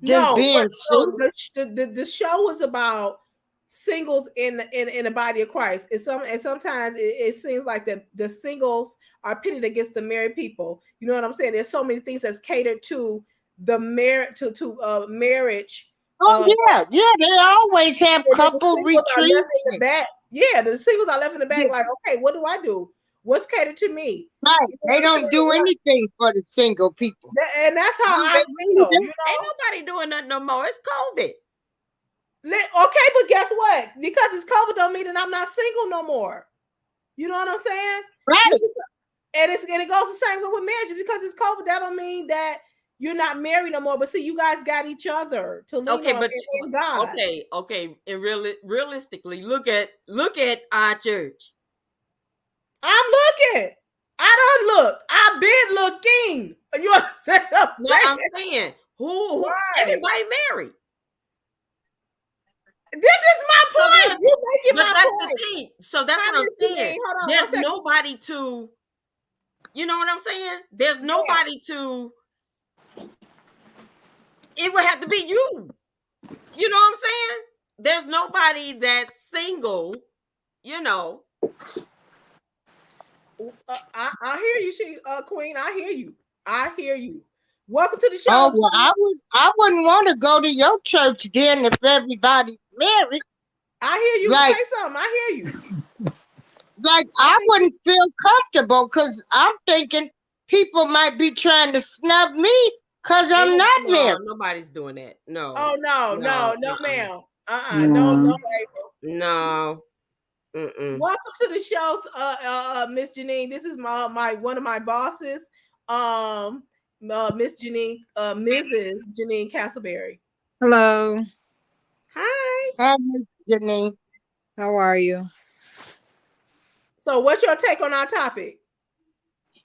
than being single? The show was about singles in the body of Christ. Sometimes it seems like the singles are pitted against the married people. You know what I'm saying? There's so many things that's catered to the marriage. Oh yeah, they always have couple retreats. Yeah, the singles are left in the back. Like, okay, what do I do? What's catered to me? Right, they don't do anything for the single people. And that's how I feel. Ain't nobody doing nothing no more. It's COVID. Okay, but guess what? Because it's COVID don't mean that I'm not single no more. You know what I'm saying? Right. And it goes the same way with marriage. Because it's COVID, that don't mean that you're not married no more. But see, you guys got each other to lean on and God. Okay. And realistically, look at our church. I'm looking. I don't look. I've been looking. You understand what I'm saying? No, I'm saying who everybody married. This is my point. You're making my that's point. the thing. So that's what I'm saying. There's nobody to, you know what I'm saying? There's nobody to. It would have to be you. You know what I'm saying? There's nobody that's single, you know. I hear you, Queen. I hear you. Welcome to the show. Oh, well, I wouldn't want to go to your church then if everybody's married. I hear you. Say something. I hear you. Like, I wouldn't feel comfortable because I'm thinking people might be trying to snub me because I'm not married. Nobody's doing that. No. Oh, no, ma'am. No, April. No. Welcome to the show, Miss Janine. This is one of my bosses, Miss Janine, Mrs. Janine Castleberry. Hello. Hi. Hi, Miss Janine. How are you? So, what's your take on our topic?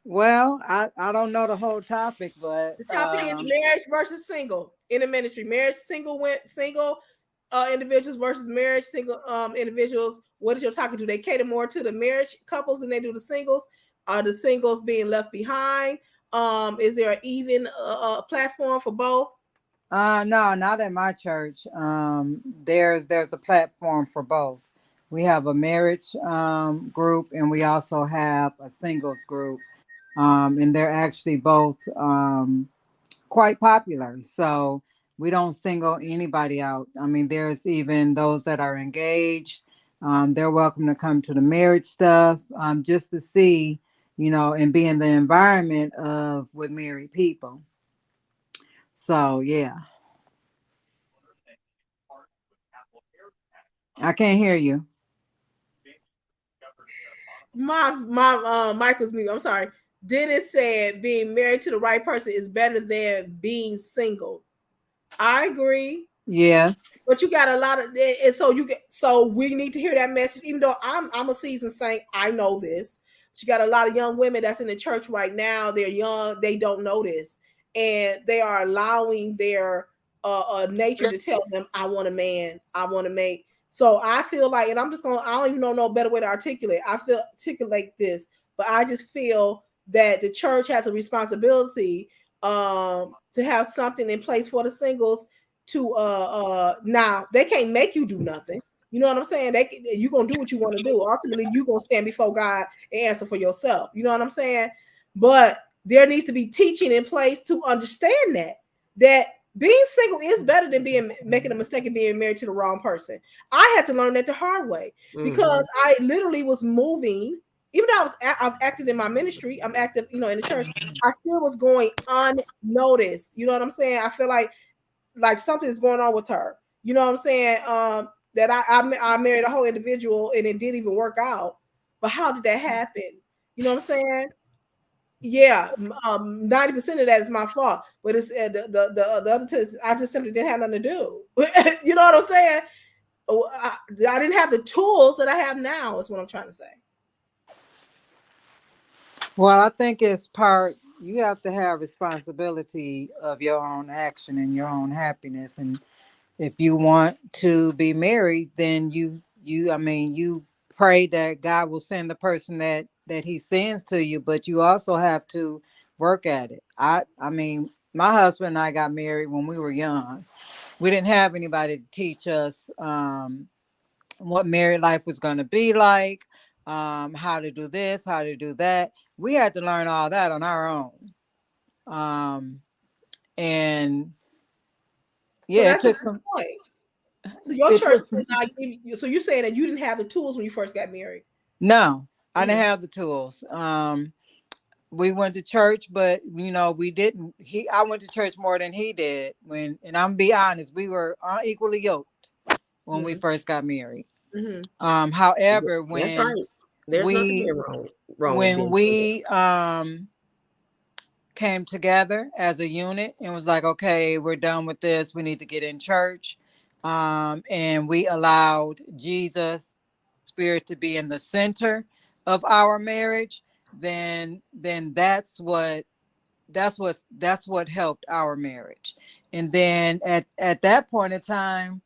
Well, I don't know the whole topic, but the topic is marriage versus single in the ministry. Marriage, single individuals versus marriage, single individuals. What is your topic? Do they cater more to the marriage couples than they do the singles? Are the singles being left behind? Is there an even platform for both? No, not at my church. There's a platform for both. We have a marriage group, and we also have a singles group, and they're actually both quite popular. So we don't single anybody out. I mean, there's even those that are engaged. They're welcome to come to the marriage stuff just to see, and be in the environment with married people. So, yeah. I can't hear you. My mic was muted. I'm sorry. Dennis said being married to the right person is better than being single. I agree. Yes. But you got a lot of, and so we need to hear that message. Even though I'm a seasoned saint, I know this. But you got a lot of young women that's in the church right now. They're young. They don't know this, and they are allowing their nature to tell them, "I want a man. I want to make." So I feel like, and I don't even know no better way to articulate. Articulate this, but I just feel that the church has a responsibility to have something in place for the singles to now they can't make you do nothing. You know what I'm saying? You're gonna do what you want to do. Ultimately, you're gonna stand before God and answer for yourself. You know what I'm saying? But there needs to be teaching in place to understand that being single is better than making a mistake and being married to the wrong person. I had to learn that the hard way because I literally was moving. Even though I've acted in my ministry, I'm active, in the church. I still was going unnoticed. You know what I'm saying? I feel like something's going on with her. You know what I'm saying? That I married a whole individual and it didn't even work out. But how did that happen? You know what I'm saying? Yeah, 90% of that is my fault. But it's the other two, I just simply didn't have nothing to do. You know what I'm saying? I didn't have the tools that I have now. Is what I'm trying to say. Well, I think you have to have responsibility of your own action and your own happiness. And if you want to be married, then you pray that God will send the person that he sends to you, but you also have to work at it. I mean, my husband and I got married when we were young. We didn't have anybody to teach us what married life was going to be like. How to do this, how to do that. We had to learn all that on our own. And yeah, it took some point. So your church did not give you, so you're saying that you didn't have the tools when you first got married? No, I didn't have the tools. We went to church, but we didn't. I went to church more than he did. And I'm be honest, we were unequally yoked when we first got married. However, when There's nothing wrong with when being we came together as a unit and was like, okay, we're done with this. We need to get in church. And we allowed Jesus Spirit to be in the center of our marriage, then that's what helped our marriage. And then at that point in time,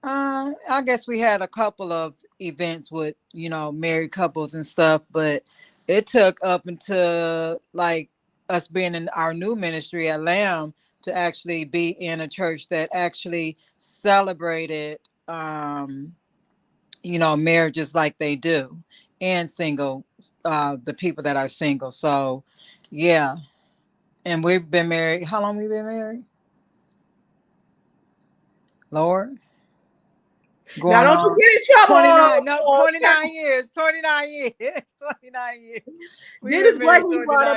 I guess we had a couple of events with, married couples and stuff, but it took up until like us being in our new ministry at Lamb to actually be in a church that actually celebrated, marriages like they do, and single, the people that are single. So, yeah. And we've been married. How long we been married? Lord? Now, don't you get in trouble. 29 years. 29 years. 29 years. Dennis Gregory brought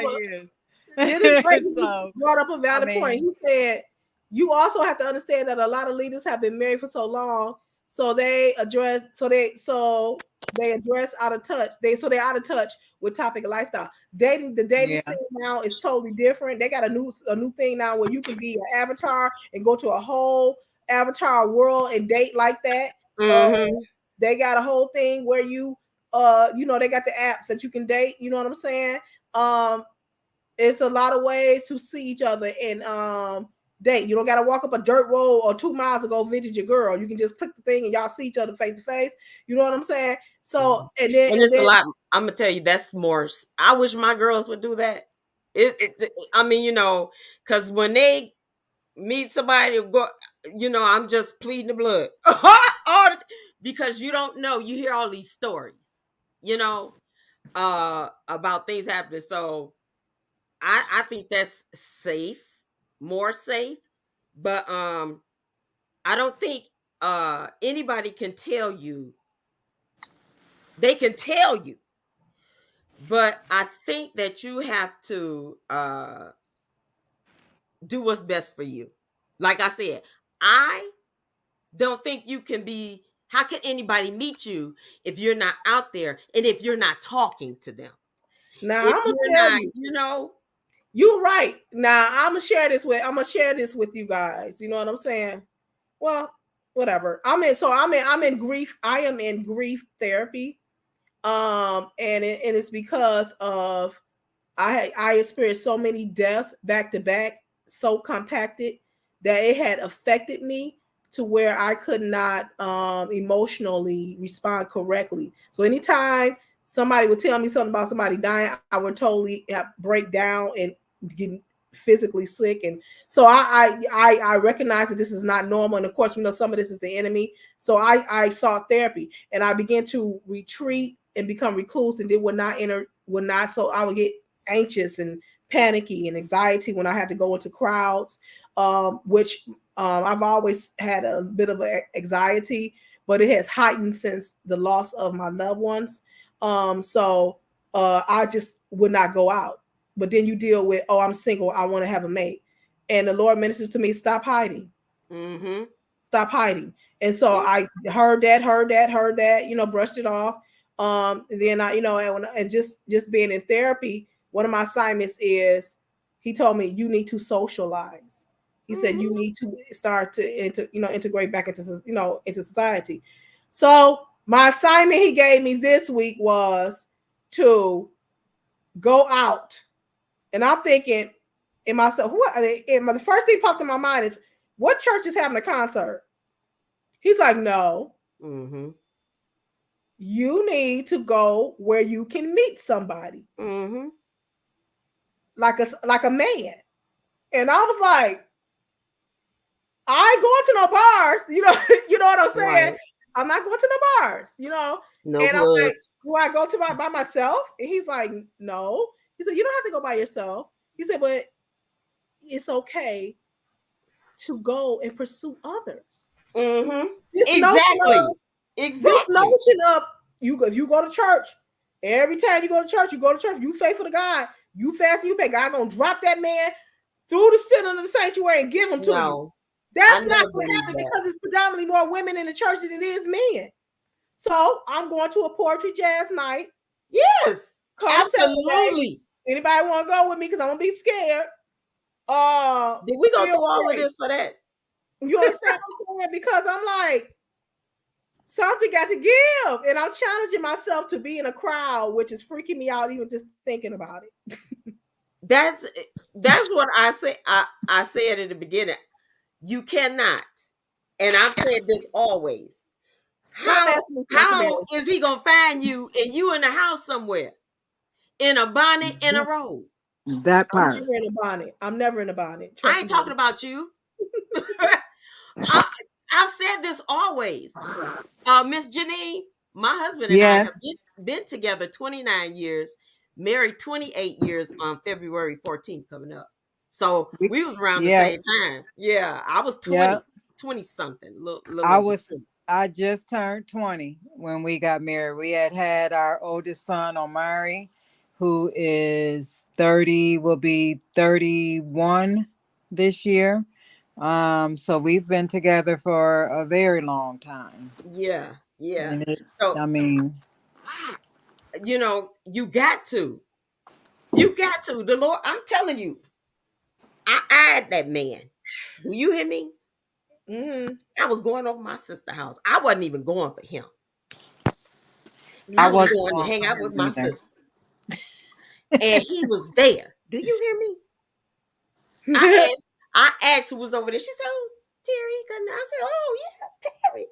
up a valid point. He said, you also have to understand that a lot of leaders have been married for so long, so they address out of touch. They're out of touch with topic of lifestyle. The dating scene now is totally different. They got a new thing now where you can be an avatar and go to a whole avatar world and date like that. They got a whole thing where you they got the apps that you can date, you know what I'm saying? It's a lot of ways to see each other and date. You don't got to walk up a dirt road or 2 miles to go visit your girl. You can just click the thing and y'all see each other face to face. You know what I'm saying? So and it's a lot. I'm gonna tell you, that's more. I wish my girls would do that. Because when they meet somebody, I'm just pleading the blood because you don't know. You hear all these stories, about things happening. So I think that's safe, more safe. But I don't think anybody can tell you. They can tell you, but I think that you have to do what's best for you. Like I said, I don't think you can be. How can anybody meet you if you're not out there and if you're not talking to them? Now I'm gonna tell you, you're right. Now I'm gonna share this with you guys. You know what I'm saying? Well, whatever. I'm in grief. I am in grief therapy. And it's because of I experienced so many deaths back to back, so compacted that it had affected me to where I could not emotionally respond correctly. So anytime somebody would tell me something about somebody dying, I would totally break down and get physically sick. And so I recognize that this is not normal. And of course, we know some of this is the enemy. So I sought therapy and I began to retreat and become recluse and would not. So I would get anxious and panicky and anxiety when I had to go into crowds, which I've always had a bit of anxiety, but it has heightened since the loss of my loved ones. So I just would not go out. But then you deal with, I'm single, I want to have a mate. And the Lord ministers to me, stop hiding. Mm-hmm. Stop hiding. And so I heard that, brushed it off. Then I, and just being in therapy, one of my assignments is, he told me, you need to socialize. He said, you need to start to integrate back into society. So my assignment he gave me this week was to go out. And I'm thinking in myself, the first thing popped in my mind is, what church is having a concert? He's like, no. Mm-hmm. You need to go where you can meet somebody. Mm-hmm. Like a man. And I was like, I ain't going to no bars. You know what I'm saying? Right. I'm not going to no bars, No. And I'm like, do I go to by myself? And he's like, no. He said, you don't have to go by yourself. He said, but it's okay to go and pursue others. Mm-hmm. Exactly. This notion of if you go to church, every time you go to church, you faithful to God, you fast and you pay. God gonna drop that man through the center of the sanctuary and give him to you. That's not what happened because it's predominantly more women in the church than it is men. So I'm going to a poetry jazz night. Yes, Come Saturday. absolutely. Anybody want to go with me? Because I'm gonna be scared. Did we go feel through all of free. this for that? You understand what I'm saying? Because I'm like, something got to give, and I'm challenging myself to be in a crowd, which is freaking me out even just thinking about it. That's what I say. I said at the beginning. You cannot, and I've said this always. How is he gonna find you and you in the house somewhere in a bonnet and a robe? That part. I'm never in a bonnet. I'm never in a bonnet. I ain't talking about you. I've said this always. Miss Janine, my husband and I have been together 29 years, married 28 years on February 14th coming up. So we was around the same time. Yeah, I was 20 something. I just turned 20 when we got married. We had our oldest son, Omari, who is 30, will be 31 this year. So we've been together for a very long time. Yeah. So I mean, you got to. The Lord, I'm telling you, I eyed that man. Do you hear me? Mm-hmm. I was going over my sister's house. I wasn't even going for him. I was going to hang out with my sister. And he was there. Do you hear me? I asked who was over there. She said, "Oh, Terry." I said, "Oh, yeah, Terry."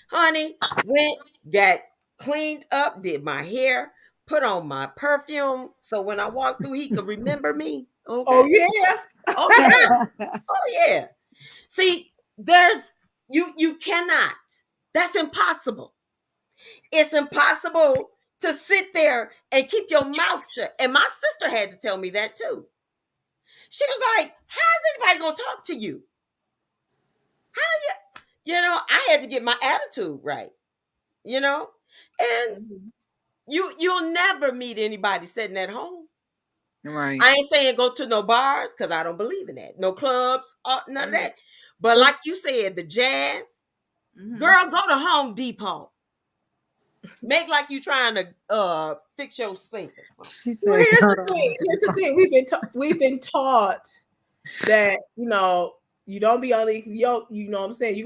Honey, went, got cleaned up, did my hair, put on my perfume. So when I walked through, he could remember me. Okay. Oh, yeah. Oh, yeah. Oh, yeah. See, you cannot. That's impossible. It's impossible to sit there and keep your mouth shut. And my sister had to tell me that too. She was like, "How is anybody gonna talk to you? How I had to get my attitude right, and you'll never meet anybody sitting at home. Right. I ain't saying go to no bars because I don't believe in that. No clubs, none of that. But like you said, the jazz, girl, go to Home Depot. Make like you trying to fix your sink or something. Well, here's the thing. We've been taught that you don't be unequal yoke. You know what I'm saying?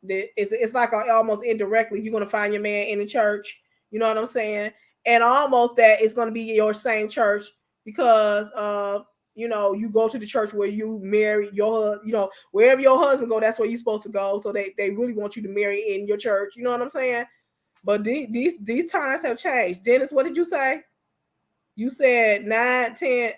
It's like almost indirectly you're gonna find your man in the church. You know what I'm saying? And almost that it's gonna be your same church because you go to the church where you marry your wherever your husband go, that's where you're supposed to go. So they really want you to marry in your church. You know what I'm saying? But these times have changed. Dennis, what did you say? You said 9 times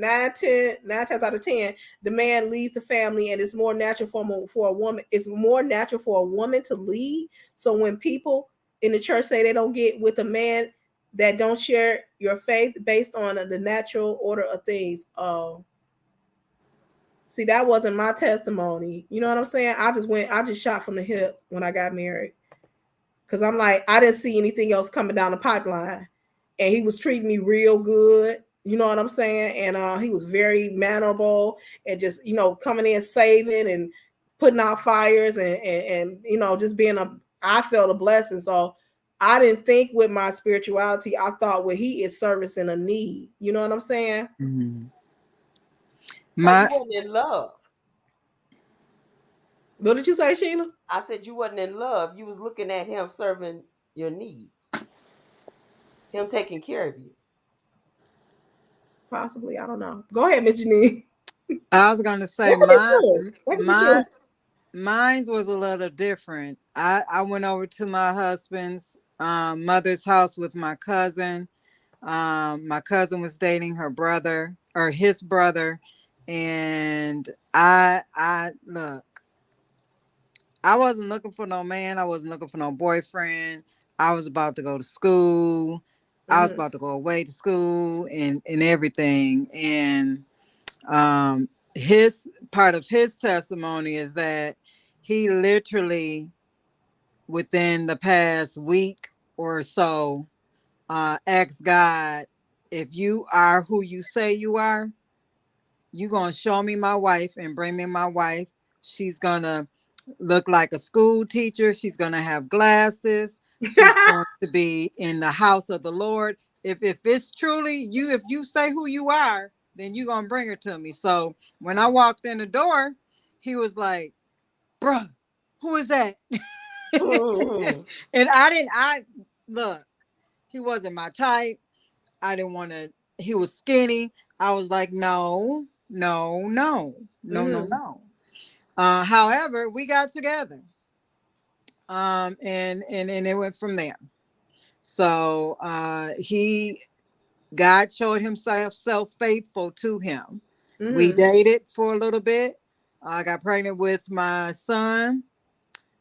out of 10, the man leads the family, and it's more natural for a woman. It's more natural for a woman to lead. So when people in the church say they don't get with a man that don't share your faith based on the natural order of things, see, that wasn't my testimony. You know what I'm saying? I just shot from the hip when I got married. Because I'm like, I didn't see anything else coming down the pipeline. And he was treating me real good. You know what I'm saying? And he was very mannerable and just, coming in saving and putting out fires and just being I felt a blessing. So I didn't think with my spirituality, I thought, well, he is servicing a need. You know what I'm saying? Mm-hmm. You wasn't in love. What did you say, Sheila? I said you wasn't in love. You was looking at him serving your needs. Him taking care of you. Possibly. I don't know. Go ahead, Miss Janine. I was going to say mine was a little different. I went over to my husband's mother's house with my cousin. My cousin was dating her brother or his brother. And I wasn't looking for no man. I wasn't looking for no boyfriend. I was about to go to school. I was about to go away to school and everything. And his part of his testimony is that he literally within the past week or so asked God, if you are who you say you are, you're going to show me my wife and bring me my wife. She's going to look like a school teacher. She's going to have glasses. She's going to be in the house of the Lord. If it's truly you, if you say who you are, then you're going to bring her to me. So when I walked in the door, he was like, bruh, who is that? And I look, he wasn't my type. I didn't want to, he was skinny. I was like, no. However, we got together. And it went from there. So God showed himself faithful to him. We dated for a little bit. I got pregnant with my son,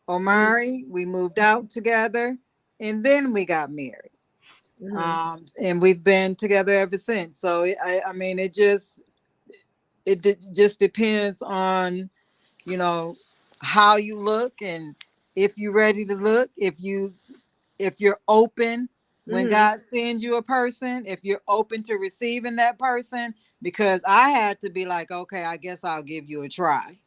Omari. We moved out together, and then we got married. And we've been together ever since. So I mean, it just depends on, you know, how you look, and if you're ready to look, if you're open when God sends you a person, if you're open to receiving that person. Because I had to be like, okay, I guess I'll give you a try,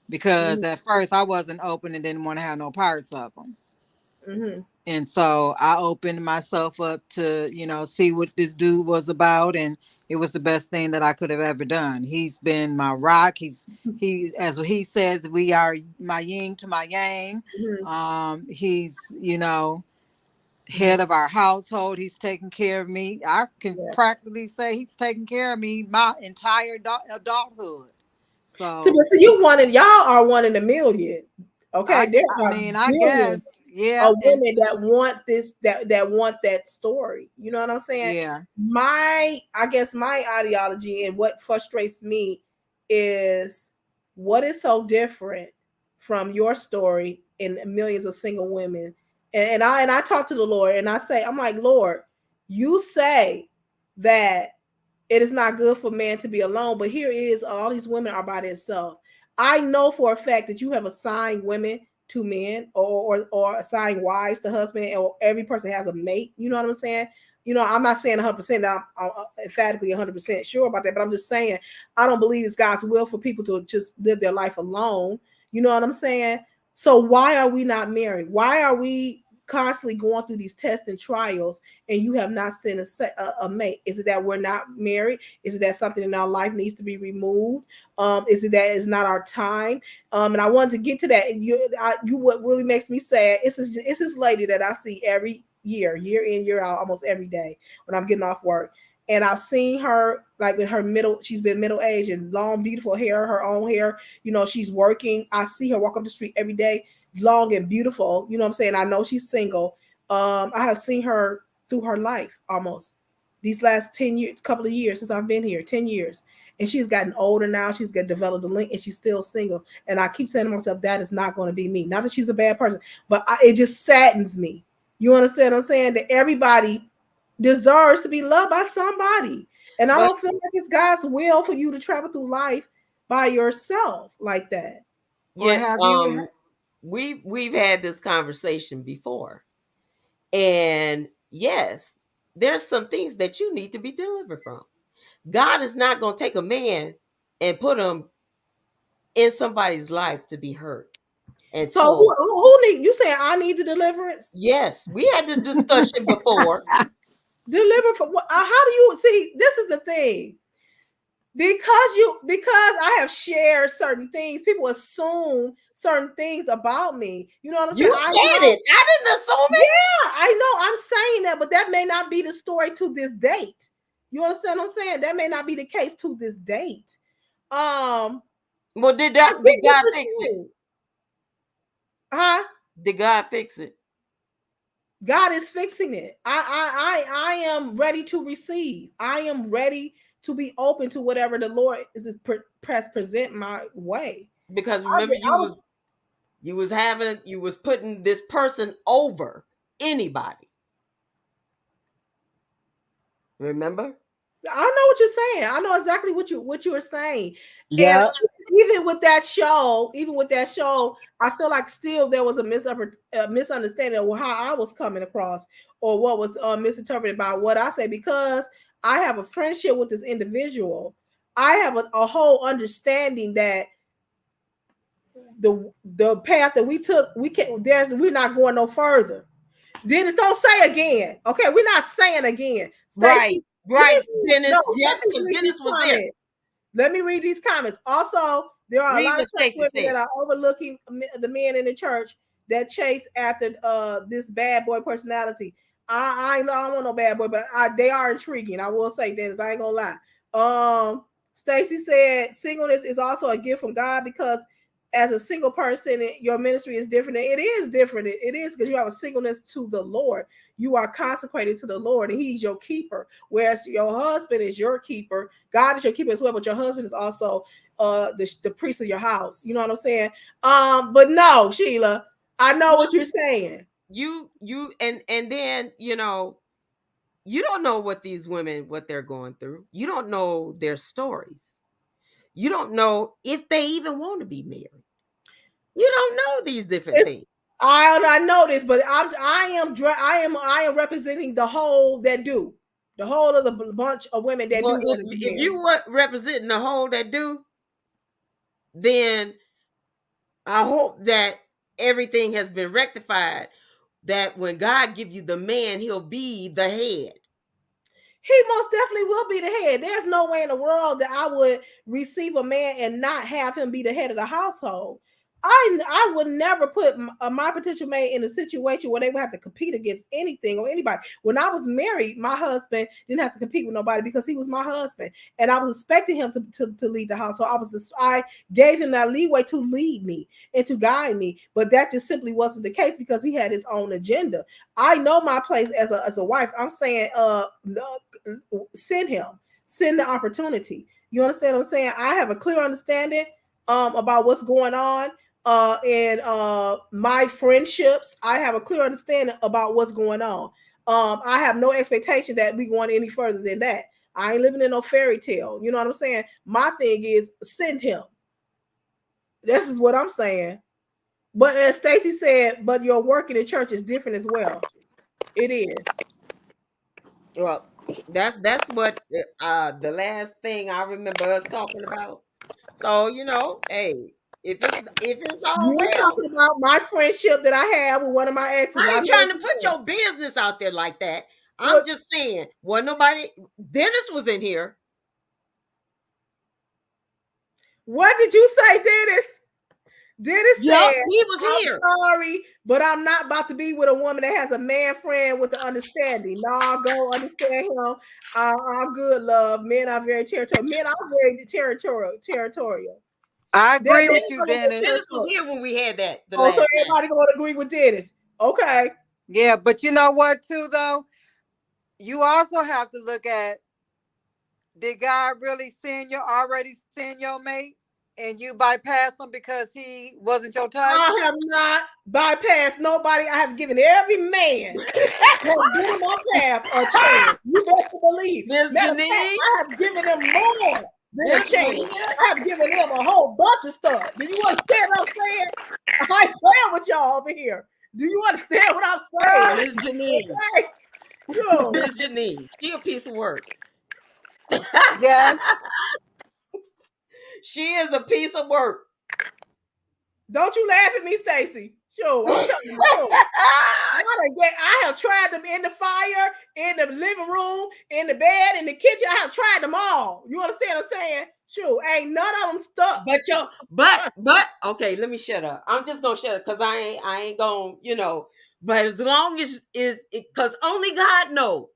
because at first I wasn't open and didn't want to have no parts of them. And so I opened myself up to, you know, see what this dude was about, and it was the best thing that I could have ever done. He's been my rock. He, as he says, we are my yin to my yang. He's, you know, head of our household. He's taking care of me. I can practically say he's taking care of me my entire adulthood. So y'all are one in a million. Okay, I guess, yeah, of women that want this, that want that story. You know what I'm saying? Yeah. I guess my ideology and what frustrates me is what is so different from your story and millions of single women. And I talk to the Lord and I say, I'm like, Lord, you say that it is not good for man to be alone, but here is all these women are by themselves. I know for a fact that you have assigned women to men, or assigned wives to husband, or every person has a mate. You know what I'm saying? You know, I'm not saying 100% that I'm emphatically 100% sure about that, but I'm just saying I don't believe it's God's will for people to just live their life alone. You know what I'm saying? So why are we not married? Why are we constantly going through these tests and trials and you have not sent a mate? Is it that we're not married? Is it that something in our life needs to be removed? Is it that it's not our time? And I wanted to get to that. You what really makes me sad, it's this lady that I see every year in, year out, almost every day when I'm getting off work. And I've seen her like in her she's been middle-aged and long, beautiful hair, her own hair. You know, she's working. I see her walk up the street every day, long and beautiful. You know what I'm saying? I know she's single. I have seen her through her life almost these last 10 years, couple of years since I've been here, 10 years. And she's gotten older now. She's got developed a link and she's still single. And I keep saying to myself, that is not going to be me. Not that she's a bad person, but it just saddens me. You understand what I'm saying? That everybody deserves to be loved by somebody. And I don't feel like it's God's will for you to travel through life by yourself like that. Yeah, we've had this conversation before. And yes, there's some things that you need to be delivered from. God is not going to take a man and put him in somebody's life to be hurt. And so who need you saying I need the deliverance? Yes, we had the discussion before. Deliver from what? How do you see? This is the thing. Because I have shared certain things, people assume certain things about me. You know what I'm saying? You said it. I didn't assume it. Yeah, I know. I'm saying that, but that may not be the story to this date. You understand what I'm saying? That may not be the case to this date. Well, did God fix it? Huh? Did God fix it? God is fixing it. I am ready to receive. I am ready to be open to whatever the Lord is present my way. Because remember, you was putting this person over anybody. Remember? I know what you're saying. I know exactly what you are saying. Yeah. And even with that show, I feel like still there was a misunderstanding of how I was coming across or what was misinterpreted by what I say, because I have a friendship with this individual. I have a whole understanding that the path that we took, we're not going no further. Dennis, don't say again. Okay, we're not saying again. Right, Dennis. No, Yeah, because Dennis was there. Let me read these comments. Also, there are a lot of church women that are overlooking the men in the church that chase after this bad boy personality. I don't want no bad boy, but they are intriguing. I will say, Dennis, I ain't gonna lie. Stacy said singleness is also a gift from God, because as a single person, your ministry is different. It is different. It is because you have a singleness to the Lord. You are consecrated to the Lord, and He's your keeper. Whereas your husband is your keeper. God is your keeper as well, but your husband is also the priest of your house. You know what I'm saying? But no, Sheila, I know what you're saying. You and then you don't know what these women, what they're going through. You don't know their stories. You don't know if they even want to be married. You don't know these different things. I know this, but I am representing the whole that do. The whole of the bunch of women that do. If you were representing the whole that do, then I hope that everything has been rectified. That when God gives you the man, He'll be the head. He most definitely will be the head. There's no way in the world that I would receive a man and not have him be the head of the household. I would never put my potential mate in a situation where they would have to compete against anything or anybody. When I was married, my husband didn't have to compete with nobody because he was my husband, and I was expecting him to lead the house. So I gave him that leeway to lead me and to guide me, but that just simply wasn't the case because he had his own agenda. I know my place as a wife. I'm saying, send the opportunity. You understand what I'm saying? I have a clear understanding about what's going on. In my friendships, I have a clear understanding about what's going on. I have no expectation that we going any further than that. I ain't living in no fairy tale. You know what I'm saying? My thing is send him. This is what I'm saying. But as Stacy said, but your work in the church is different as well. It is. Well, that's what the last thing I remember us talking about. So hey. If it's all you're talking about my friendship that I have with one of my exes. I ain't trying to put your business out there like that. I'm just saying, nobody. Dennis was in here. What did you say, Dennis? Dennis said he was here. Sorry, but I'm not about to be with a woman that has a man friend with the understanding. No, go understand him. I'm good, love. Men are very territorial. Men are very territorial. I agree with you, Dennis. Dennis was here when we had that. So everybody gonna agree with Dennis. Okay. Yeah, but you know what, too, though? You also have to look at, did God really already send your mate and you bypassed him because he wasn't your type? I have not bypassed nobody. I have given every man that's been in my path a chance. You best believe. Ms. Janine, I have given them more. I have given them a whole bunch of stuff. Do you understand what I'm saying? I ain't playing with y'all over here. Do you understand what I'm saying? Miss Janine. Okay. Miss Janine. She a piece of work. Yes. She is a piece of work. Don't you laugh at me, Stacy. Sure. I'm telling you. I have tried them in the fire, in the living room, in the bed, in the kitchen. I have tried them all. You understand what I'm saying? Sure. Ain't none of them stuck. But okay, let me shut up. I'm just gonna shut up because I ain't gonna, but as long as because only God knows.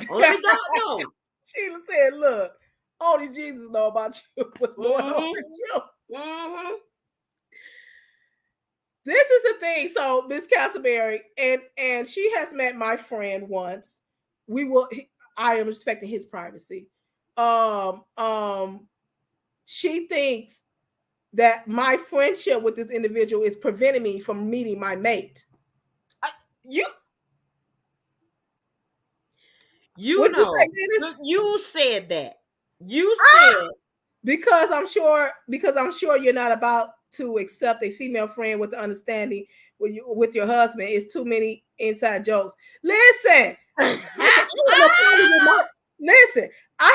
Only God knows. Sheila said, look, only Jesus know about you. What's going on with you? Mm-hmm. This is the thing. So Miss Castleberry, and she has met my friend once. I am respecting his privacy. She thinks that my friendship with this individual is preventing me from meeting my mate. You said that. You said because I'm sure you're not about to accept a female friend with the understanding with your husband. It's too many inside jokes. Listen, I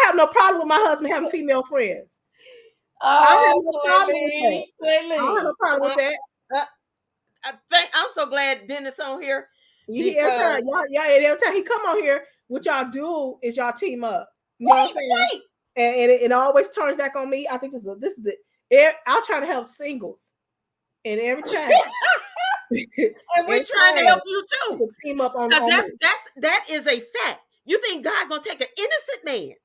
have no problem with my husband having female friends. I have Oh, no problem with that. clearly. I don't have no problem with that. I'm so glad Dennis on here. You hear every time, y'all every time he come on here, what y'all do is y'all team up. You know what I'm saying? Right. And it always turns back on me. I think this is I'll try to help singles, and every time, And we're trying to help you too. it's a team up on Because that is a fact. You think God gonna take an innocent man?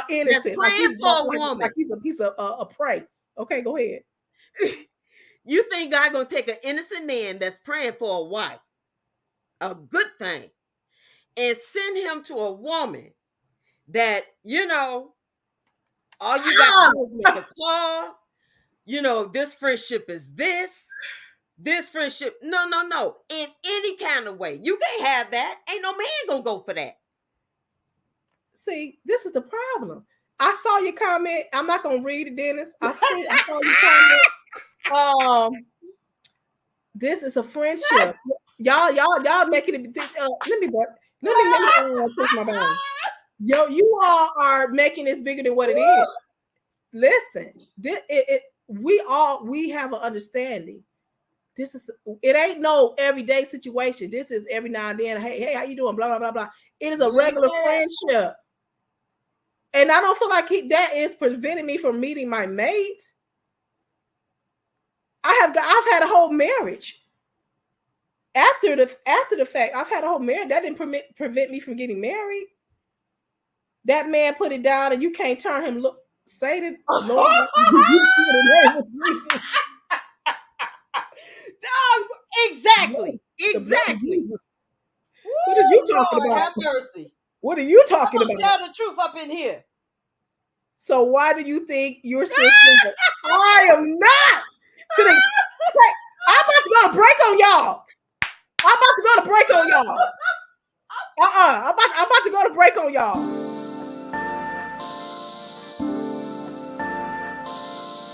innocent, praying for a woman. like he's a piece of prey. Okay, go ahead. You think God gonna take an innocent man that's praying for a wife, a good thing, and send him to a woman that, all you got to do is make a call. This friendship is this friendship. No. In any kind of way. You can't have that. Ain't no man gonna go for that. See, this is the problem. I saw your comment. I'm not gonna read it, Dennis. I saw your comment. This is a friendship. Y'all making it. Let me push my bone. You all are making this bigger than what it is. Listen, we have an understanding. It ain't no everyday situation. This is every now and then. Hey, how you doing? Blah blah blah blah. It is a regular friendship, and I don't feel like that is preventing me from meeting my mate. I've had a whole marriage. After the fact, I've had a whole marriage that didn't prevent me from getting married. That man put it down, and you can't turn him. Look, say that, Lord. Exactly. What are you talking about? Have mercy. What are you talking about? Tell the truth up in here. So why do you think you're still single? I am not. I'm about to go to break on y'all. I'm about to go to break on y'all.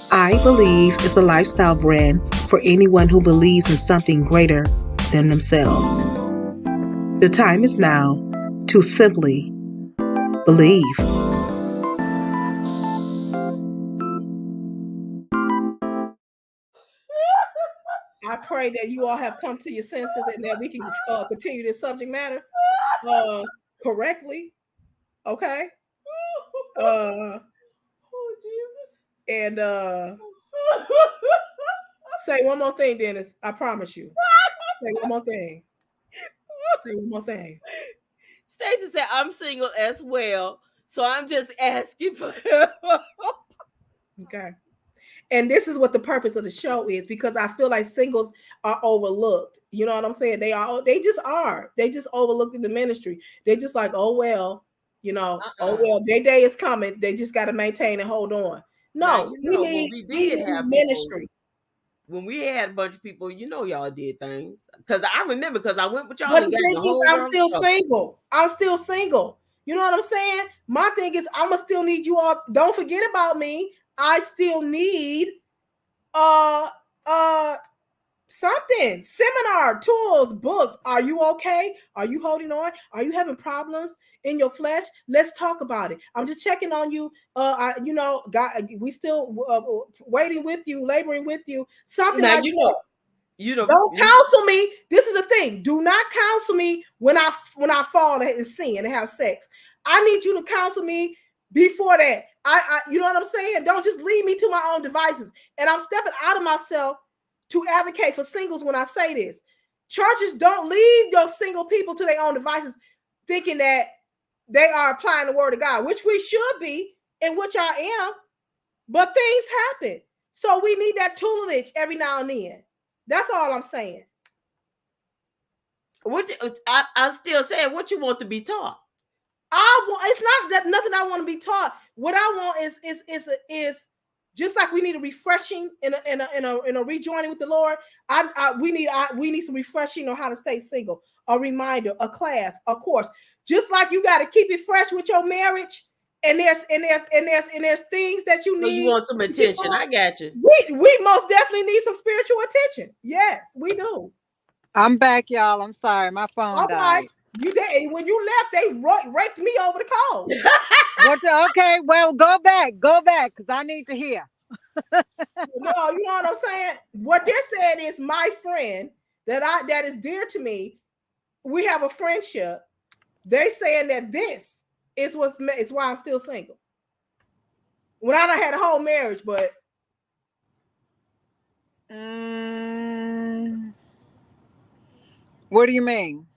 I Believe is a lifestyle brand for anyone who believes in something greater than themselves. The time is now to simply believe. I pray that you all have come to your senses and that we can continue this subject matter correctly. Okay? Oh, Jesus. And say one more thing, Dennis. I promise you. Say one more thing. Stacey said, I'm single as well, so I'm just asking for help. Okay. And this is what the purpose of the show is, because I feel like singles are overlooked. You know what I'm saying? They just are. They just overlooked in the ministry. They're just like, oh, well, oh, well, their day is coming. They just got to maintain and hold on. No, we need ministry. When we had a bunch of people, y'all did things. Because I remember, because I went with y'all. But the thing is, I'm still single. I'm still single. You know what I'm saying? My thing is, I'm going to still need you all. Don't forget about me. I still need something, seminar, tools, books. Are you okay? Are you holding on? Are you having problems in your flesh? Let's talk about it. I'm just checking on you. God, we still waiting with you, laboring with you. Something now, like don't counsel me. This is the thing. Do not counsel me when I fall and sin and have sex. I need you to counsel me before that. You know what I'm saying? Don't just leave me to my own devices. And I'm stepping out of myself to advocate for singles when I say this. Churches don't leave your single people to their own devices thinking that they are applying the word of God, which we should be, and which I am. But things happen. So we need that tutelage every now and then. That's all I'm saying. I still saying what you want to be taught. It's not that nothing I want to be taught. What I want is just like we need a refreshing in a rejoining with the Lord. We need some refreshing on how to stay single. A reminder, a class, a course. Just like you got to keep it fresh with your marriage, and there's things that you need. So you want some attention? I got you. We most definitely need some spiritual attention. Yes, we do. I'm back, y'all. I'm sorry, my phone died. When you left, they raked me over the coals. Okay, well, go back, because I need to hear. No, you know what I'm saying? What they're saying is my friend that is dear to me. We have a friendship. They saying that this is why I'm still single. When I done had a whole marriage, but What do you mean?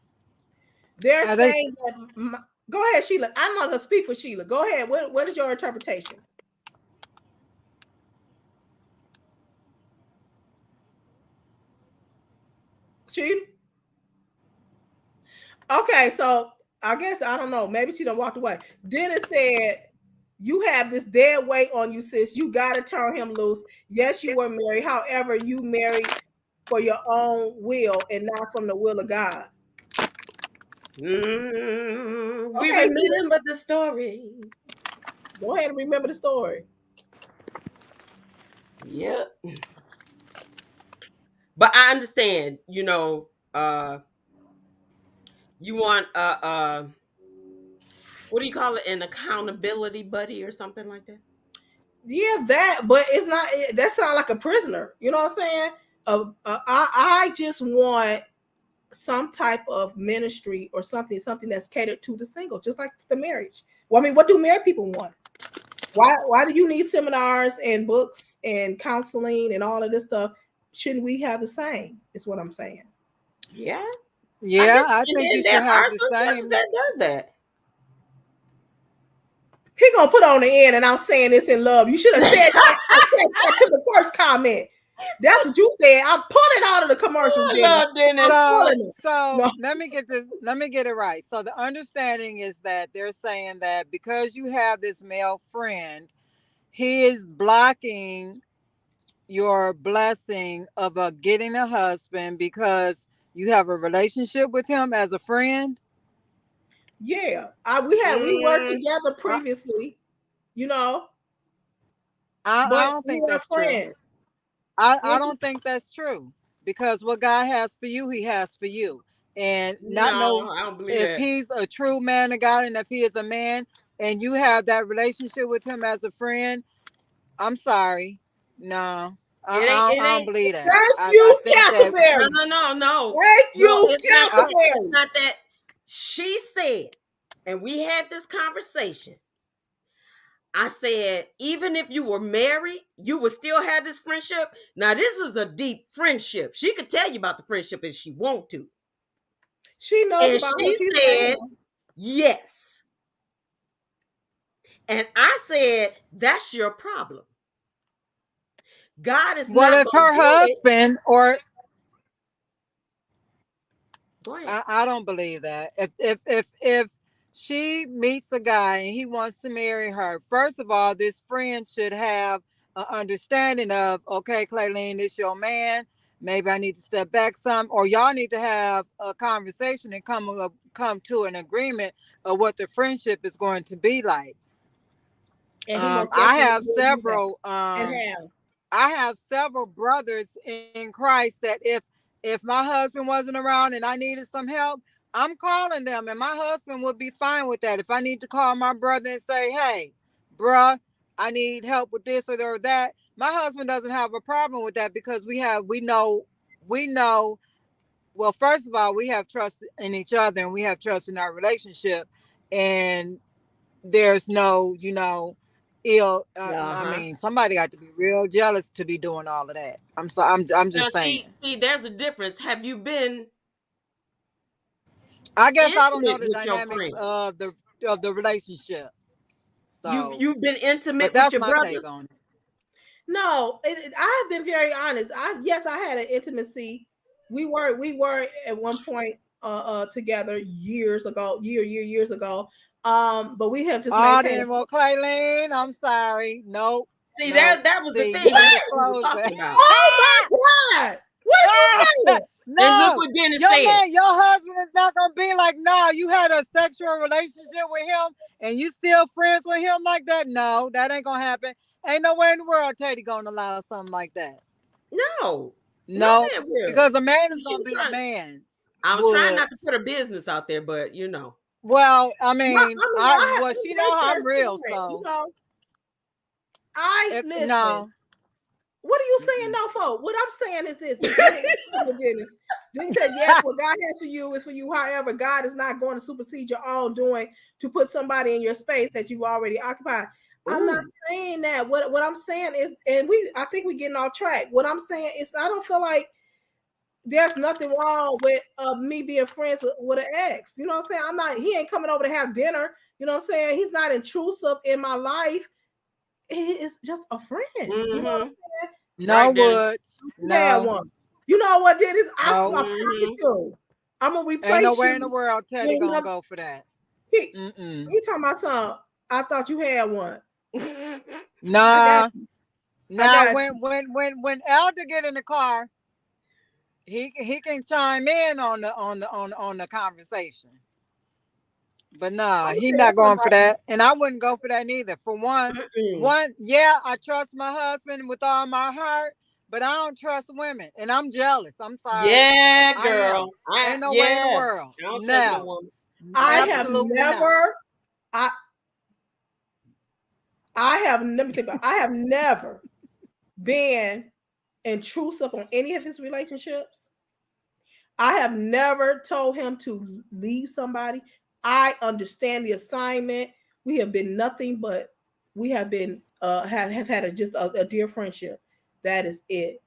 they're Are they? saying that. Go ahead, Sheila. I'm not gonna speak for Sheila. Go ahead. What is your interpretation? Sheila? Okay, so I guess I don't know. Maybe she done walked away. Dennis said, "You have this dead weight on you, sis. You gotta turn him loose. Yes, you were married. However, you married for your own will and not from the will of God." We Okay, remember the story. go ahead and remember the story. Yep. But I understand, you know, you want what do you call it? An accountability buddy or something like that? Yeah, that, but it's not. That sounds like a prisoner. You know what I'm saying? I just want some type of ministry or something that's catered to the single, just like the marriage. Well, I mean, what do married people want? Why do you need seminars and books and counseling and all of this stuff? Shouldn't we have the same? Is what I'm saying. Yeah. Yeah, I think you should there have are the some churches same. that does that. He gonna put on the end, and I'm saying this in love. You should have said that to the first comment. That's what you said. I'm pulling out of the commercials. Dennis. So No. let me get it right. So the understanding is that they're saying that because you have this male friend, he is blocking your blessing of getting a husband because you have a relationship with him as a friend. Yeah, we were together previously, you know. I But don't we think were that's true. friends. I don't think that's true because what God has for you, He has for you, and I don't believe if that. He's a true man of God and if He is a man and you have that relationship with Him as a friend, I'm sorry, no. I don't believe that. Thank you, Castleberry. No. Thank you, It's Castleberry. not that. She said, and we had this conversation. I said, even if you were married, you would still have this friendship. Now, this is a deep friendship. She could tell you about the friendship if she want to. She knows and about she it. said, yes. And I said, that's your problem. God is well, not if her husband or I don't believe that. If she meets a guy and he wants to marry her, first of all, this friend should have an understanding of, okay, Clayleen, this your man. Maybe I need to step back some, or y'all need to have a conversation and come to an agreement of what the friendship is going to be like. I have several. I have several brothers in Christ that if my husband wasn't around and I needed some help, I'm calling them, and my husband would be fine with that. If I need to call my brother and say, "Hey, bruh, I need help with this or that," my husband doesn't have a problem with that because we know. Well, first of all, we have trust in each other and we have trust in our relationship, and there's no, ill. I mean, somebody got to be real jealous to be doing all of that. I'm just saying. See, there's a difference. Have you been? I guess I don't know the dynamics of the relationship. So you've been intimate with your brothers? Take on it. No, I have been very honest. I had an intimacy. We were at one point together years ago. But we have just maintained. Well, Clayleen, I'm sorry. Nope. See, that was the thing. Oh my God! What are you saying? No, your husband is not gonna be like, no, you had a sexual relationship with him and you still friends with him like that. No, that ain't gonna happen. Ain't no way in the world Teddy gonna allow something like that. No, because a man is gonna be a man. I was trying not to put her business out there, but you know. Well, I mean, she know I'm real, so listen. No. What are you saying no for? What I'm saying is this. Dennis. Dennis said, yes, what God has for you is for you. However, God is not going to supersede your own doing to put somebody in your space that you've already occupied. I'm not saying that. What I'm saying is, and I think we're getting off track. What I'm saying is I don't feel like there's nothing wrong with me being friends with an ex. You know what I'm saying? He ain't coming over to have dinner. You know what I'm saying? He's not intrusive in my life. He is just a friend. Mm-hmm. You know what I'm saying? No Woods. No one. You know what, Dennis? I promise you. I'm gonna replace you. Ain't no way in the world Teddy gonna go for that. You talking about something? I thought you had one. Nah. Now when Elder get in the car, he can chime in on the conversation. But nah, he not going for that. And I wouldn't go for that neither. For one, yeah, I trust my husband with all my heart, but I don't trust women. And I'm jealous. I'm sorry. Yeah, girl. Ain't no way in the world. No. I have never been intrusive on any of his relationships. I have never told him to leave somebody. I understand the assignment. We have been nothing but we have been have had a dear friendship. That is it.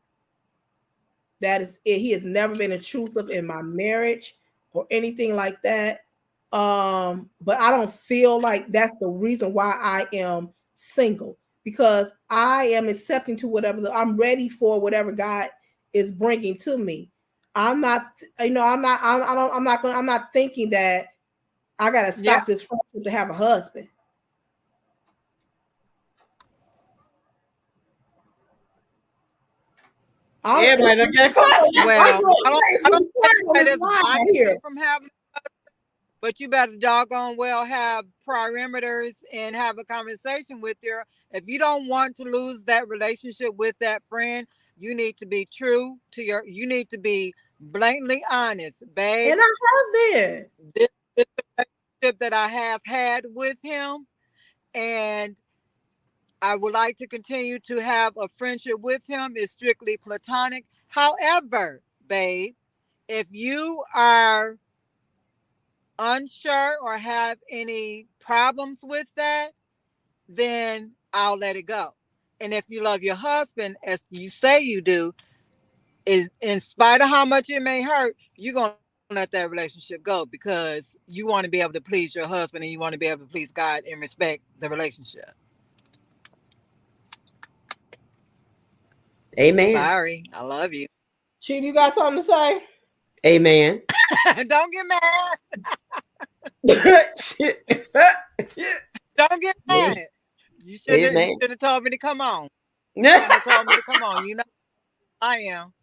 That is it. He has never been intrusive in my marriage or anything like that. But I don't feel like that's the reason why I am single, because I am accepting to I'm ready for whatever God is bringing to me. I'm not thinking that I got to stop this friendship to have a husband. Everybody don't get close. Well, I don't think from having, but you better doggone well have perimeters and have a conversation with her. If you don't want to lose that relationship with that friend, you need to be true to you need to be blatantly honest, babe. And I have been. This is the relationship that I have had with him, and I would like to continue to have a friendship with him. It's strictly platonic. However, babe, if you are unsure or have any problems with that, then I'll let it go. And if you love your husband, as you say you do, in spite of how much it may hurt, you're going to let that relationship go because you want to be able to please your husband and you want to be able to please God and respect the relationship. Amen. Sorry, I love you. Chi, you got something to say? Amen. Don't get mad. Don't get mad. You should have told me to come on. You should have told me to come on. You know, I am.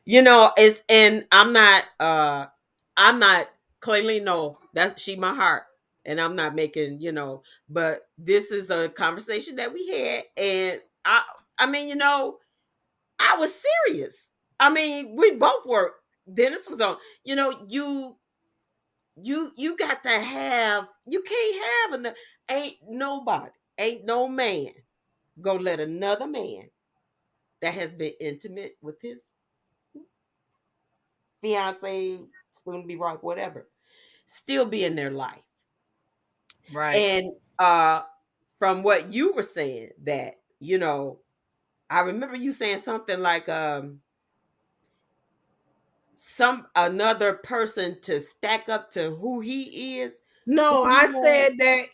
You know, I'm not clearly, no, that's she my heart. And I'm not making, but this is a conversation that we had. And I mean, I was serious. I mean, we both were. Dennis was on. You got to have. You can't have ain't no man gonna let another man that has been intimate with his fiance, soon to be wife, whatever, still be in their life. Right. And from what you were saying, that I remember you saying something like another person to stack up to who he is. No, I said that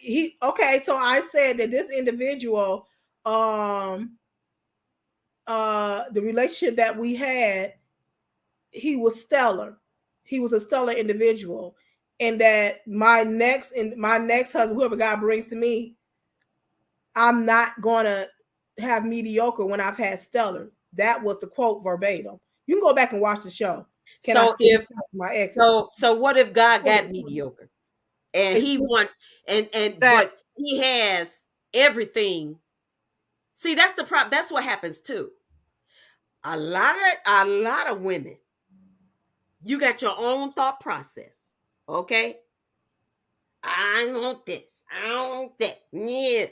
so I said that this individual, the relationship that we had, he was stellar. He was a stellar individual. And that my next husband, whoever God brings to me, I'm not gonna have mediocre when I've had stellar. That was the quote verbatim. You can go back and watch the show. So what if God got mediocre and he wants but he has everything? See, that's the problem. That's what happens too. A lot of women, you got your own thought process. Okay. I want this. I want that. Yeah.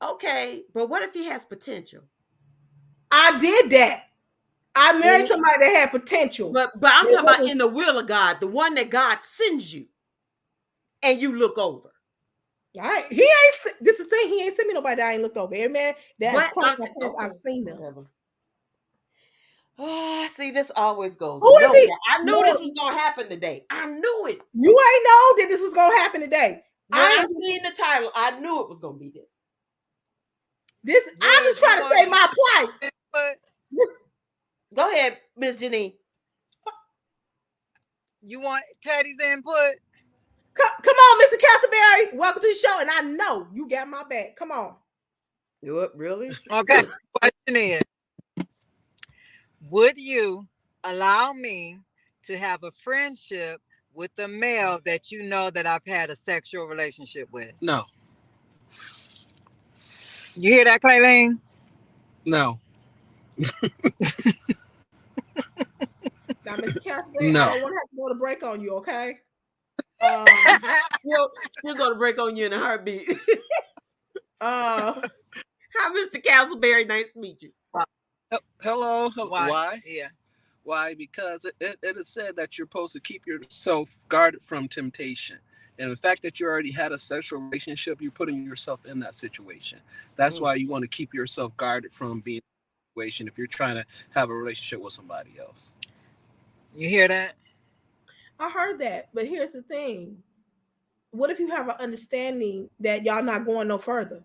Okay. But what if he has potential? I did that. I married somebody that had potential. But I'm talking about in the will of God, the one that God sends you, and you look over. He ain't. This is the thing. He ain't sent me nobody that I ain't looked over. Every man that's I've seen them. Oh, see, this always goes. Who is he? I knew this was gonna happen today. I knew it. You ain't know that this was gonna happen today. I seen the title. I knew it was gonna be this. I'm just trying to say my plight. Go ahead, Miss Janine. You want Teddy's input? Come on, Mr. Castleberry. Welcome to the show. And I know you got my back. Come on. What, really? Okay. Question is, would you allow me to have a friendship with a male that you know that I've had a sexual relationship with? No. You hear that, Clayleen? No. Now, Mr. Castleberry, No. I don't want to have to go to break on you, okay? We're going to break on you in a heartbeat. Hi, Mr. Castleberry. Nice to meet you. Hello. Why? Yeah. Why? Because it is said that you're supposed to keep yourself guarded from temptation. And the fact that you already had a sexual relationship, you're putting yourself in that situation. That's why you want to keep yourself guarded from being in a situation if you're trying to have a relationship with somebody else. You hear that? I heard that, but here's the thing. What if you have an understanding that y'all not going no further?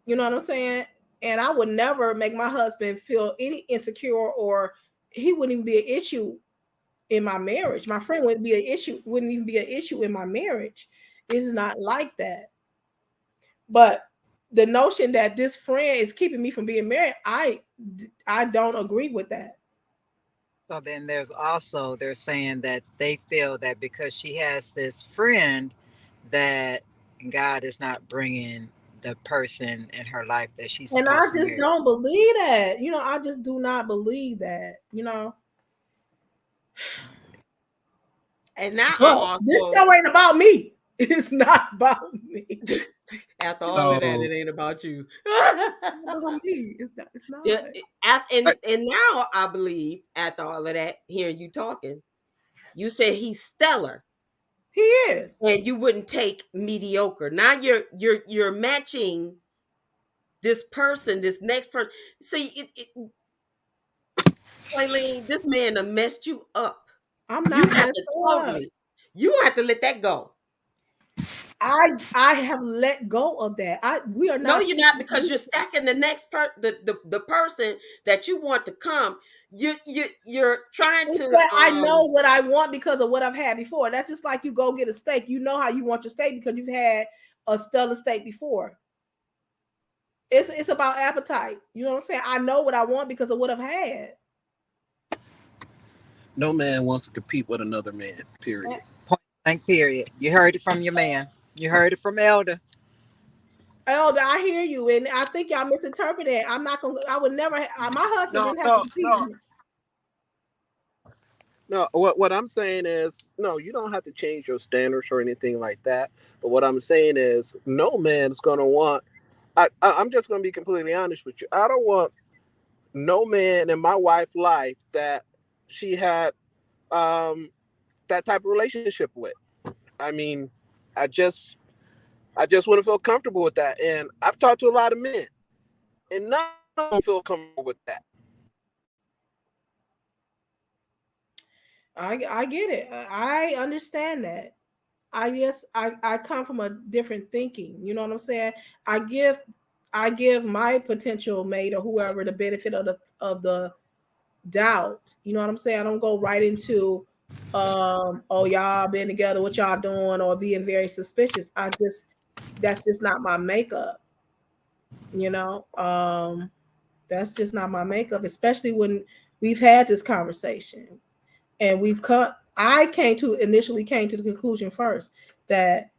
You know what I'm saying? And I would never make my husband feel any insecure, or he wouldn't even be an issue in my marriage. My friend wouldn't even be an issue in my marriage. It's not like that. But the notion that this friend is keeping me from being married, I don't agree with that. So then they're saying that they feel that because she has this friend that God is not bringing the person in her life that she's supposed to marry. And I just don't believe that. You know, I just do not believe that, you know. And now this show ain't about me. It's not about me. After all of that, it ain't about you. It's not. Yeah, and now I believe after all of that, hearing you talking, you said he's stellar. He is, and you wouldn't take mediocre. Now you're matching this person, this next person. See, Eileen, this man done messed you up. I'm not. You have to let that go. I have let go of that. We are not. No, you're not, because you're stacking the next the person that you want to come. You're trying to. I know what I want because of what I've had before. That's just like you go get a steak. You know how you want your steak because you've had a stellar steak before. It's about appetite. You know what I'm saying? I know what I want because of what I've had. No man wants to compete with another man. Period. Point blank. Period. You heard it from your man. You heard it from Elder. Elder, I hear you, and I think y'all misinterpreted it. I'm not gonna. I would never. My husband didn't have to compete. No, what I'm saying is, no, you don't have to change your standards or anything like that. But what I'm saying is, no man is going to want. I'm just going to be completely honest with you. I don't want no man in my wife's life that she had that type of relationship with. I mean, I just want to feel comfortable with that. And I've talked to a lot of men, and none of them feel comfortable with that. I get it. I understand that. I come from a different thinking. You know what I'm saying? I give my potential mate or whoever the benefit of the doubt. You know what I'm saying? I don't go right into oh, y'all been together, what y'all doing, or being very suspicious. That's just not my makeup. You know, that's just not my makeup, especially when we've had this conversation. And I initially came to the conclusion first that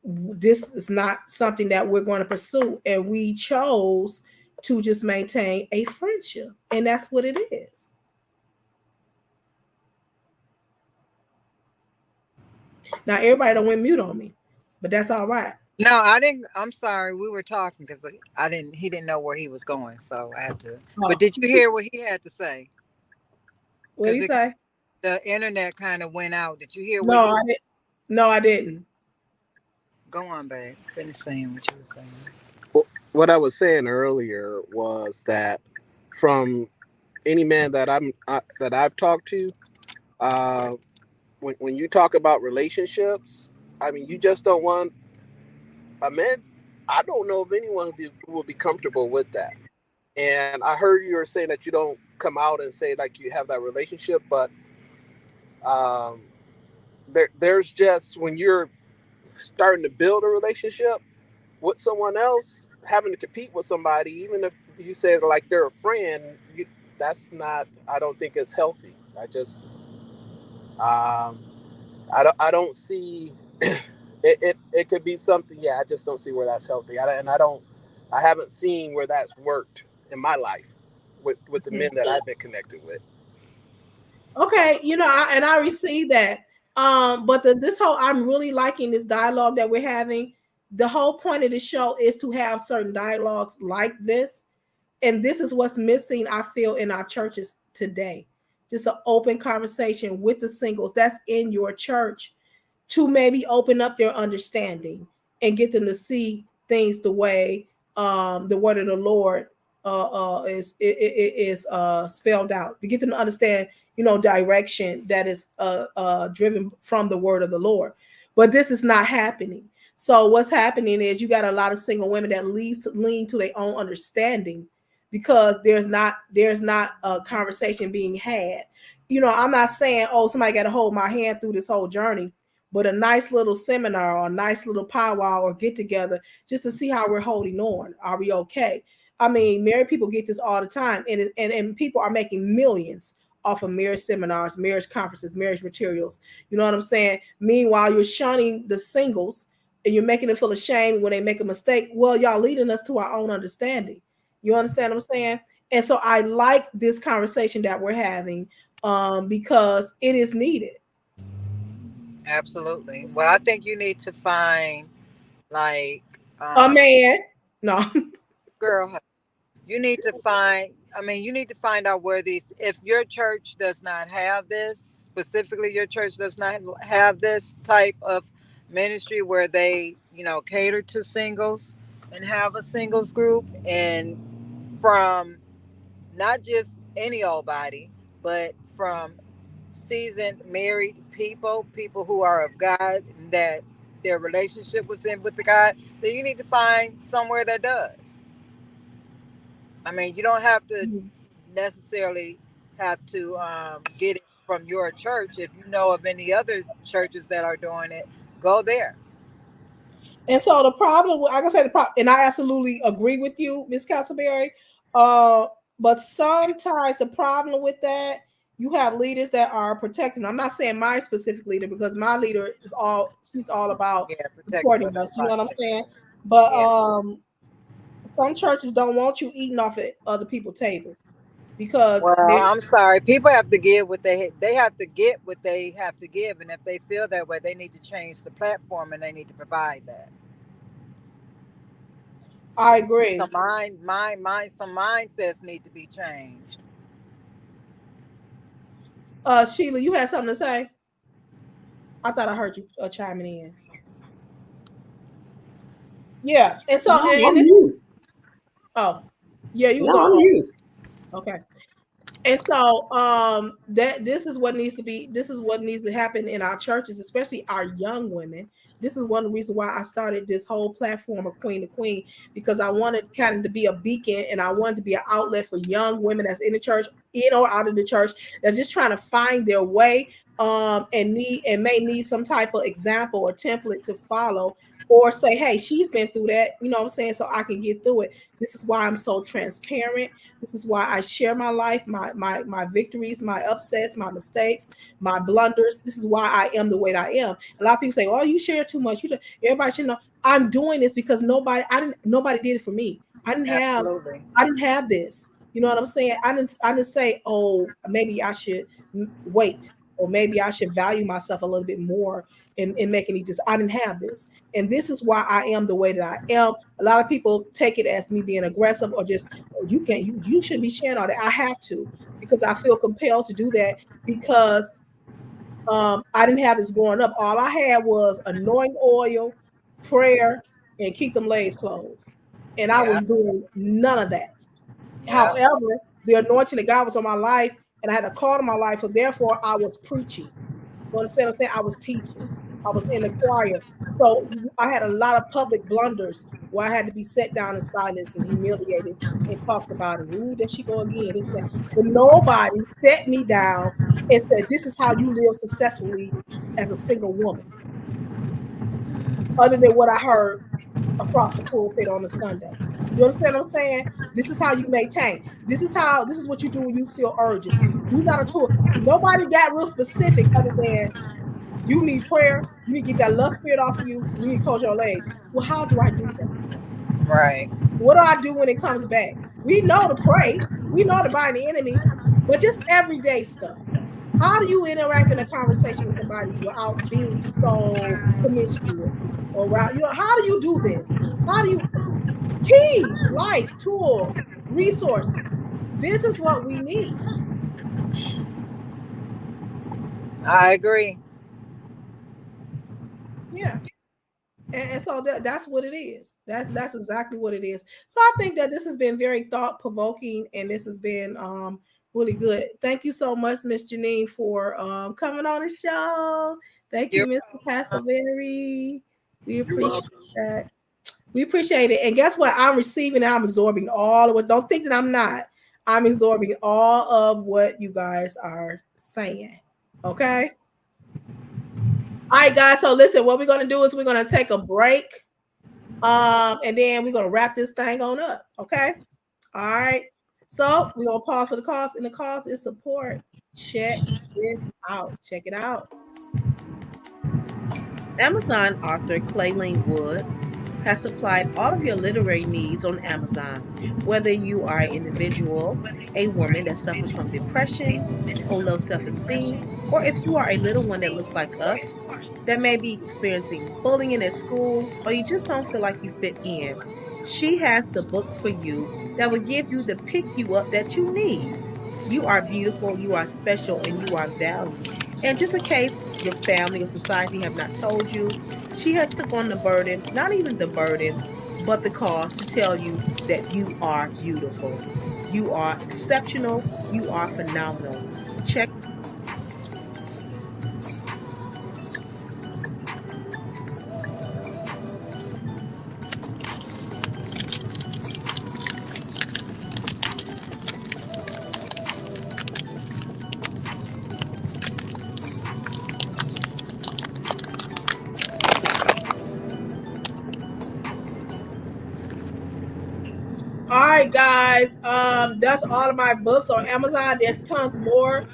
this is not something that we're going to pursue. And we chose to just maintain a friendship. And that's what it is. Now, everybody don't went mute on me, but that's all right. No, I didn't. I'm sorry. We were talking because I didn't. He didn't know where he was going, so I had to. But Oh, did you hear what he had to say? what did Because he say? the internet kind of went out. Did you hear what No, he? I didn't. No, I didn't. Go on, babe. Finish saying what you were saying. What I was saying earlier was that from any man that that I've talked to, uh, when you talk about relationships, I mean, you just don't want a man. I don't know if anyone will be comfortable with that. And I heard you were saying that you don't come out and say like you have that relationship, but um, there's just when you're starting to build a relationship with someone else, having to compete with somebody, even if you say like they're a friend, that's not. I don't think it's healthy. I don't see. It could be something. Yeah, I just don't see where that's healthy. I haven't seen where that's worked in my life with the men that I've been connected with. Okay, I receive that. But this whole I'm really liking this dialogue that we're having. The whole point of the show is to have certain dialogues like this, and this is what's missing, I feel, in our churches today. Just an open conversation with the singles that's in your church to maybe open up their understanding and get them to see things the way the word of the Lord is spelled out, to get them to understand, direction that is driven from the word of the Lord. But this is not happening. So what's happening is you got a lot of single women that lean to their own understanding because there's not a conversation being had. I'm not saying, oh, somebody got to hold my hand through this whole journey, but a nice little seminar or a nice little powwow or get together just to see how we're holding on. Are we okay? I mean, married people get this all the time, and people are making millions off of marriage seminars, marriage conferences, marriage materials. You know what I'm saying? Meanwhile, you're shunning the singles and you're making them feel ashamed when they make a mistake. Well, y'all leading us to our own understanding. You understand what I'm saying? And so I like this conversation that we're having because it is needed. Absolutely. Well, I think you need to find like A man. No. girl. You need to find. I mean, you need to find out where these. If your church does not have this, specifically, your church does not have this type of ministry where they, cater to singles and have a singles group, and from not just any old body, but from seasoned married people who are of God, that their relationship was in with the God, then you need to find somewhere that does. I mean, you don't have to necessarily have to get it from your church. If you know of any other churches that are doing it, go there. And so the problem, like I said, and I absolutely agree with you, Ms. Castleberry. But sometimes the problem with that, you have leaders that are protecting. I'm not saying my specific leader because my leader she's all about supporting us. You know what I'm saying? But some churches don't want you eating off at other people's table because well, I'm sorry. People have to give what they have to get what they have to give, and if they feel that way, they need to change the platform and they need to provide that. I agree. Some mindsets need to be changed. Sheila, you had something to say? I thought I heard you chiming in. Yeah, and so oh, yeah, you was on mute. Okay. And so this is what needs to happen in our churches, especially our young women. This is one of the reasons why I started this whole platform of Queen to Queen, because I wanted kind of to be a beacon and I wanted to be an outlet for young women that's in the church, in or out of the church, that's just trying to find their way and may need some type of example or template to follow, or say, hey, she's been through that, you know what I'm saying, so I can get through it. This is why I'm so transparent. This is why I share my life, my victories, my upsets, my mistakes, my blunders. This is why I am the way that I am. A lot of people say, "Oh, you share too much." Everybody should know. I'm doing this because nobody did it for me. I didn't have this. You know what I'm saying? I didn't say, "Oh, maybe I should wait or maybe I should value myself a little bit more in making it. Just I didn't have this, and this is why I am the way that I am. A lot of people take it as me being aggressive or just you shouldn't be sharing all that. I have to, because I feel compelled to do that, because I didn't have this growing up. All I had was anointing oil, prayer, and keep them legs closed. And I was doing none of that. However, the anointing of God was on my life, and I had a call to my life. So therefore, I was preaching. You understand what I'm saying? I was teaching. I was in the choir. So I had a lot of public blunders where I had to be set down in silence and humiliated and talked about it. Ooh, there she go again. This and that. But nobody set me down and said, this is how you live successfully as a single woman. Other than what I heard across the pulpit on a Sunday. You understand what I'm saying? This is how you maintain. This is what you do when you feel urges. These are the tools. Nobody got real specific other than you need prayer. You need to get that lust spirit off of you. You need to close your legs. Well, how do I do that? Right. What do I do when it comes back? We know to pray. We know to bind the enemy, but just everyday stuff. How do you interact in a conversation with somebody without being so promiscuous? Or how do you do this? How do you keys, life, tools, resources? This is what we need. I agree. Yeah. And so that's what it is. That's exactly what it is. So I think that this has been very thought-provoking, and this has been really good. Thank you so much, Miss Janine, for coming on the show. Thank you, Mr. Castleberry. We appreciate that. We appreciate it. And guess what? I'm receiving and I'm absorbing all of it. Don't think that I'm not. I'm absorbing all of what you guys are saying. Okay? All right, guys. So listen, what we're going to do is we're going to take a break. And then we're going to wrap this thing on up. Okay? All right. So we're going to pause for the cause. And the cause is support. Check this out. Check it out. Amazon author Clayleen Woods has supplied all of your literary needs on Amazon. Whether you are an individual, a woman that suffers from depression or low self-esteem, or if you are a little one that looks like us, that may be experiencing bullying at school, or you just don't feel like you fit in, she has the book for you that will give you the pick you up that you need. You are beautiful, you are special, and you are valued. And just in case your family or society have not told you, she has took on the burden, not even the burden, but the cause to tell you that you are beautiful. You are exceptional. You are phenomenal. Check. All right, guys. That's all of my books on Amazon. There's tons more.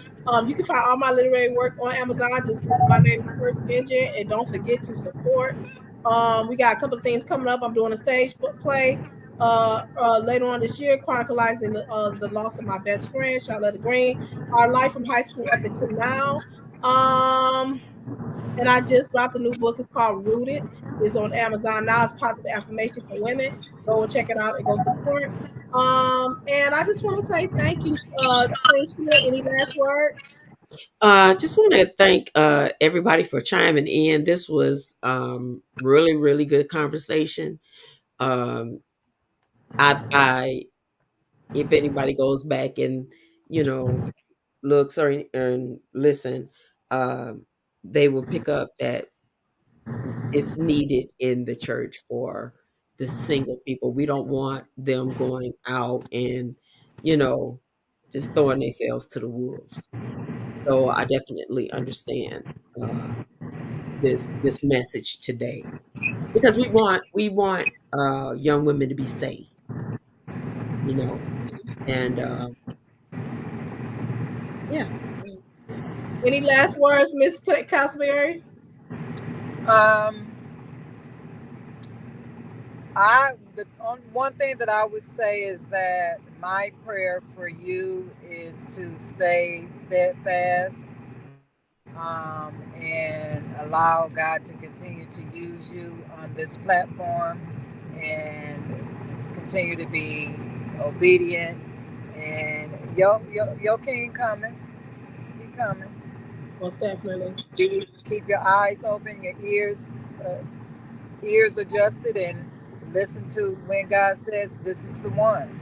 You can find all my literary work on Amazon. Just look my name in the search engine, and don't forget to support. We got a couple of things coming up. I'm doing a stage play later on this year, chronicling the loss of my best friend, Charlotte Green, our life from high school up until now. And I just dropped a new book. It's called Rooted. It's on Amazon now. It's positive affirmation for women. Go and check it out and go support. And I just want to say thank you, any last words? Just want to thank everybody for chiming in. This was really, really good conversation. I if anybody goes back and looks or and listen, they will pick up that it's needed in the church for the single people. We don't want them going out and just throwing themselves to the wolves. So I definitely understand this message today, because we want young women to be safe, and yeah. Any last words, Miss Castleberry? One thing that I would say is that my prayer for you is to stay steadfast and allow God to continue to use you on this platform and continue to be obedient. And your king coming. He coming. Most definitely. Keep your eyes open, your ears adjusted, and listen to when God says this is the one.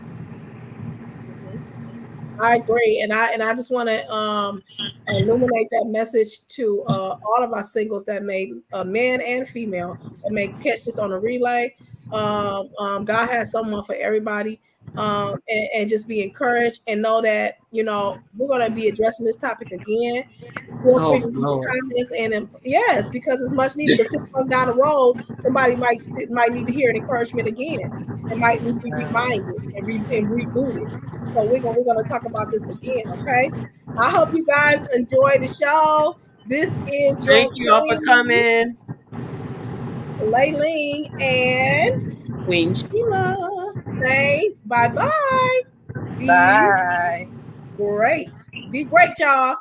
I agree, and I just want to illuminate that message to all of our singles that may man and female that may catch this on a relay. God has someone for everybody, and just be encouraged and know that we're going to be addressing this topic again. Feel free to leave comments, and yes, because it's much needed. But 6 months down the road, somebody might need to hear an encouragement again, and might need to be reminded and rebooted. So we're gonna talk about this again, okay? I hope you guys enjoy the show. This is your Thank you all for coming. Layling and Queen Sheila. Say bye-bye. Bye. Great. Be great, y'all.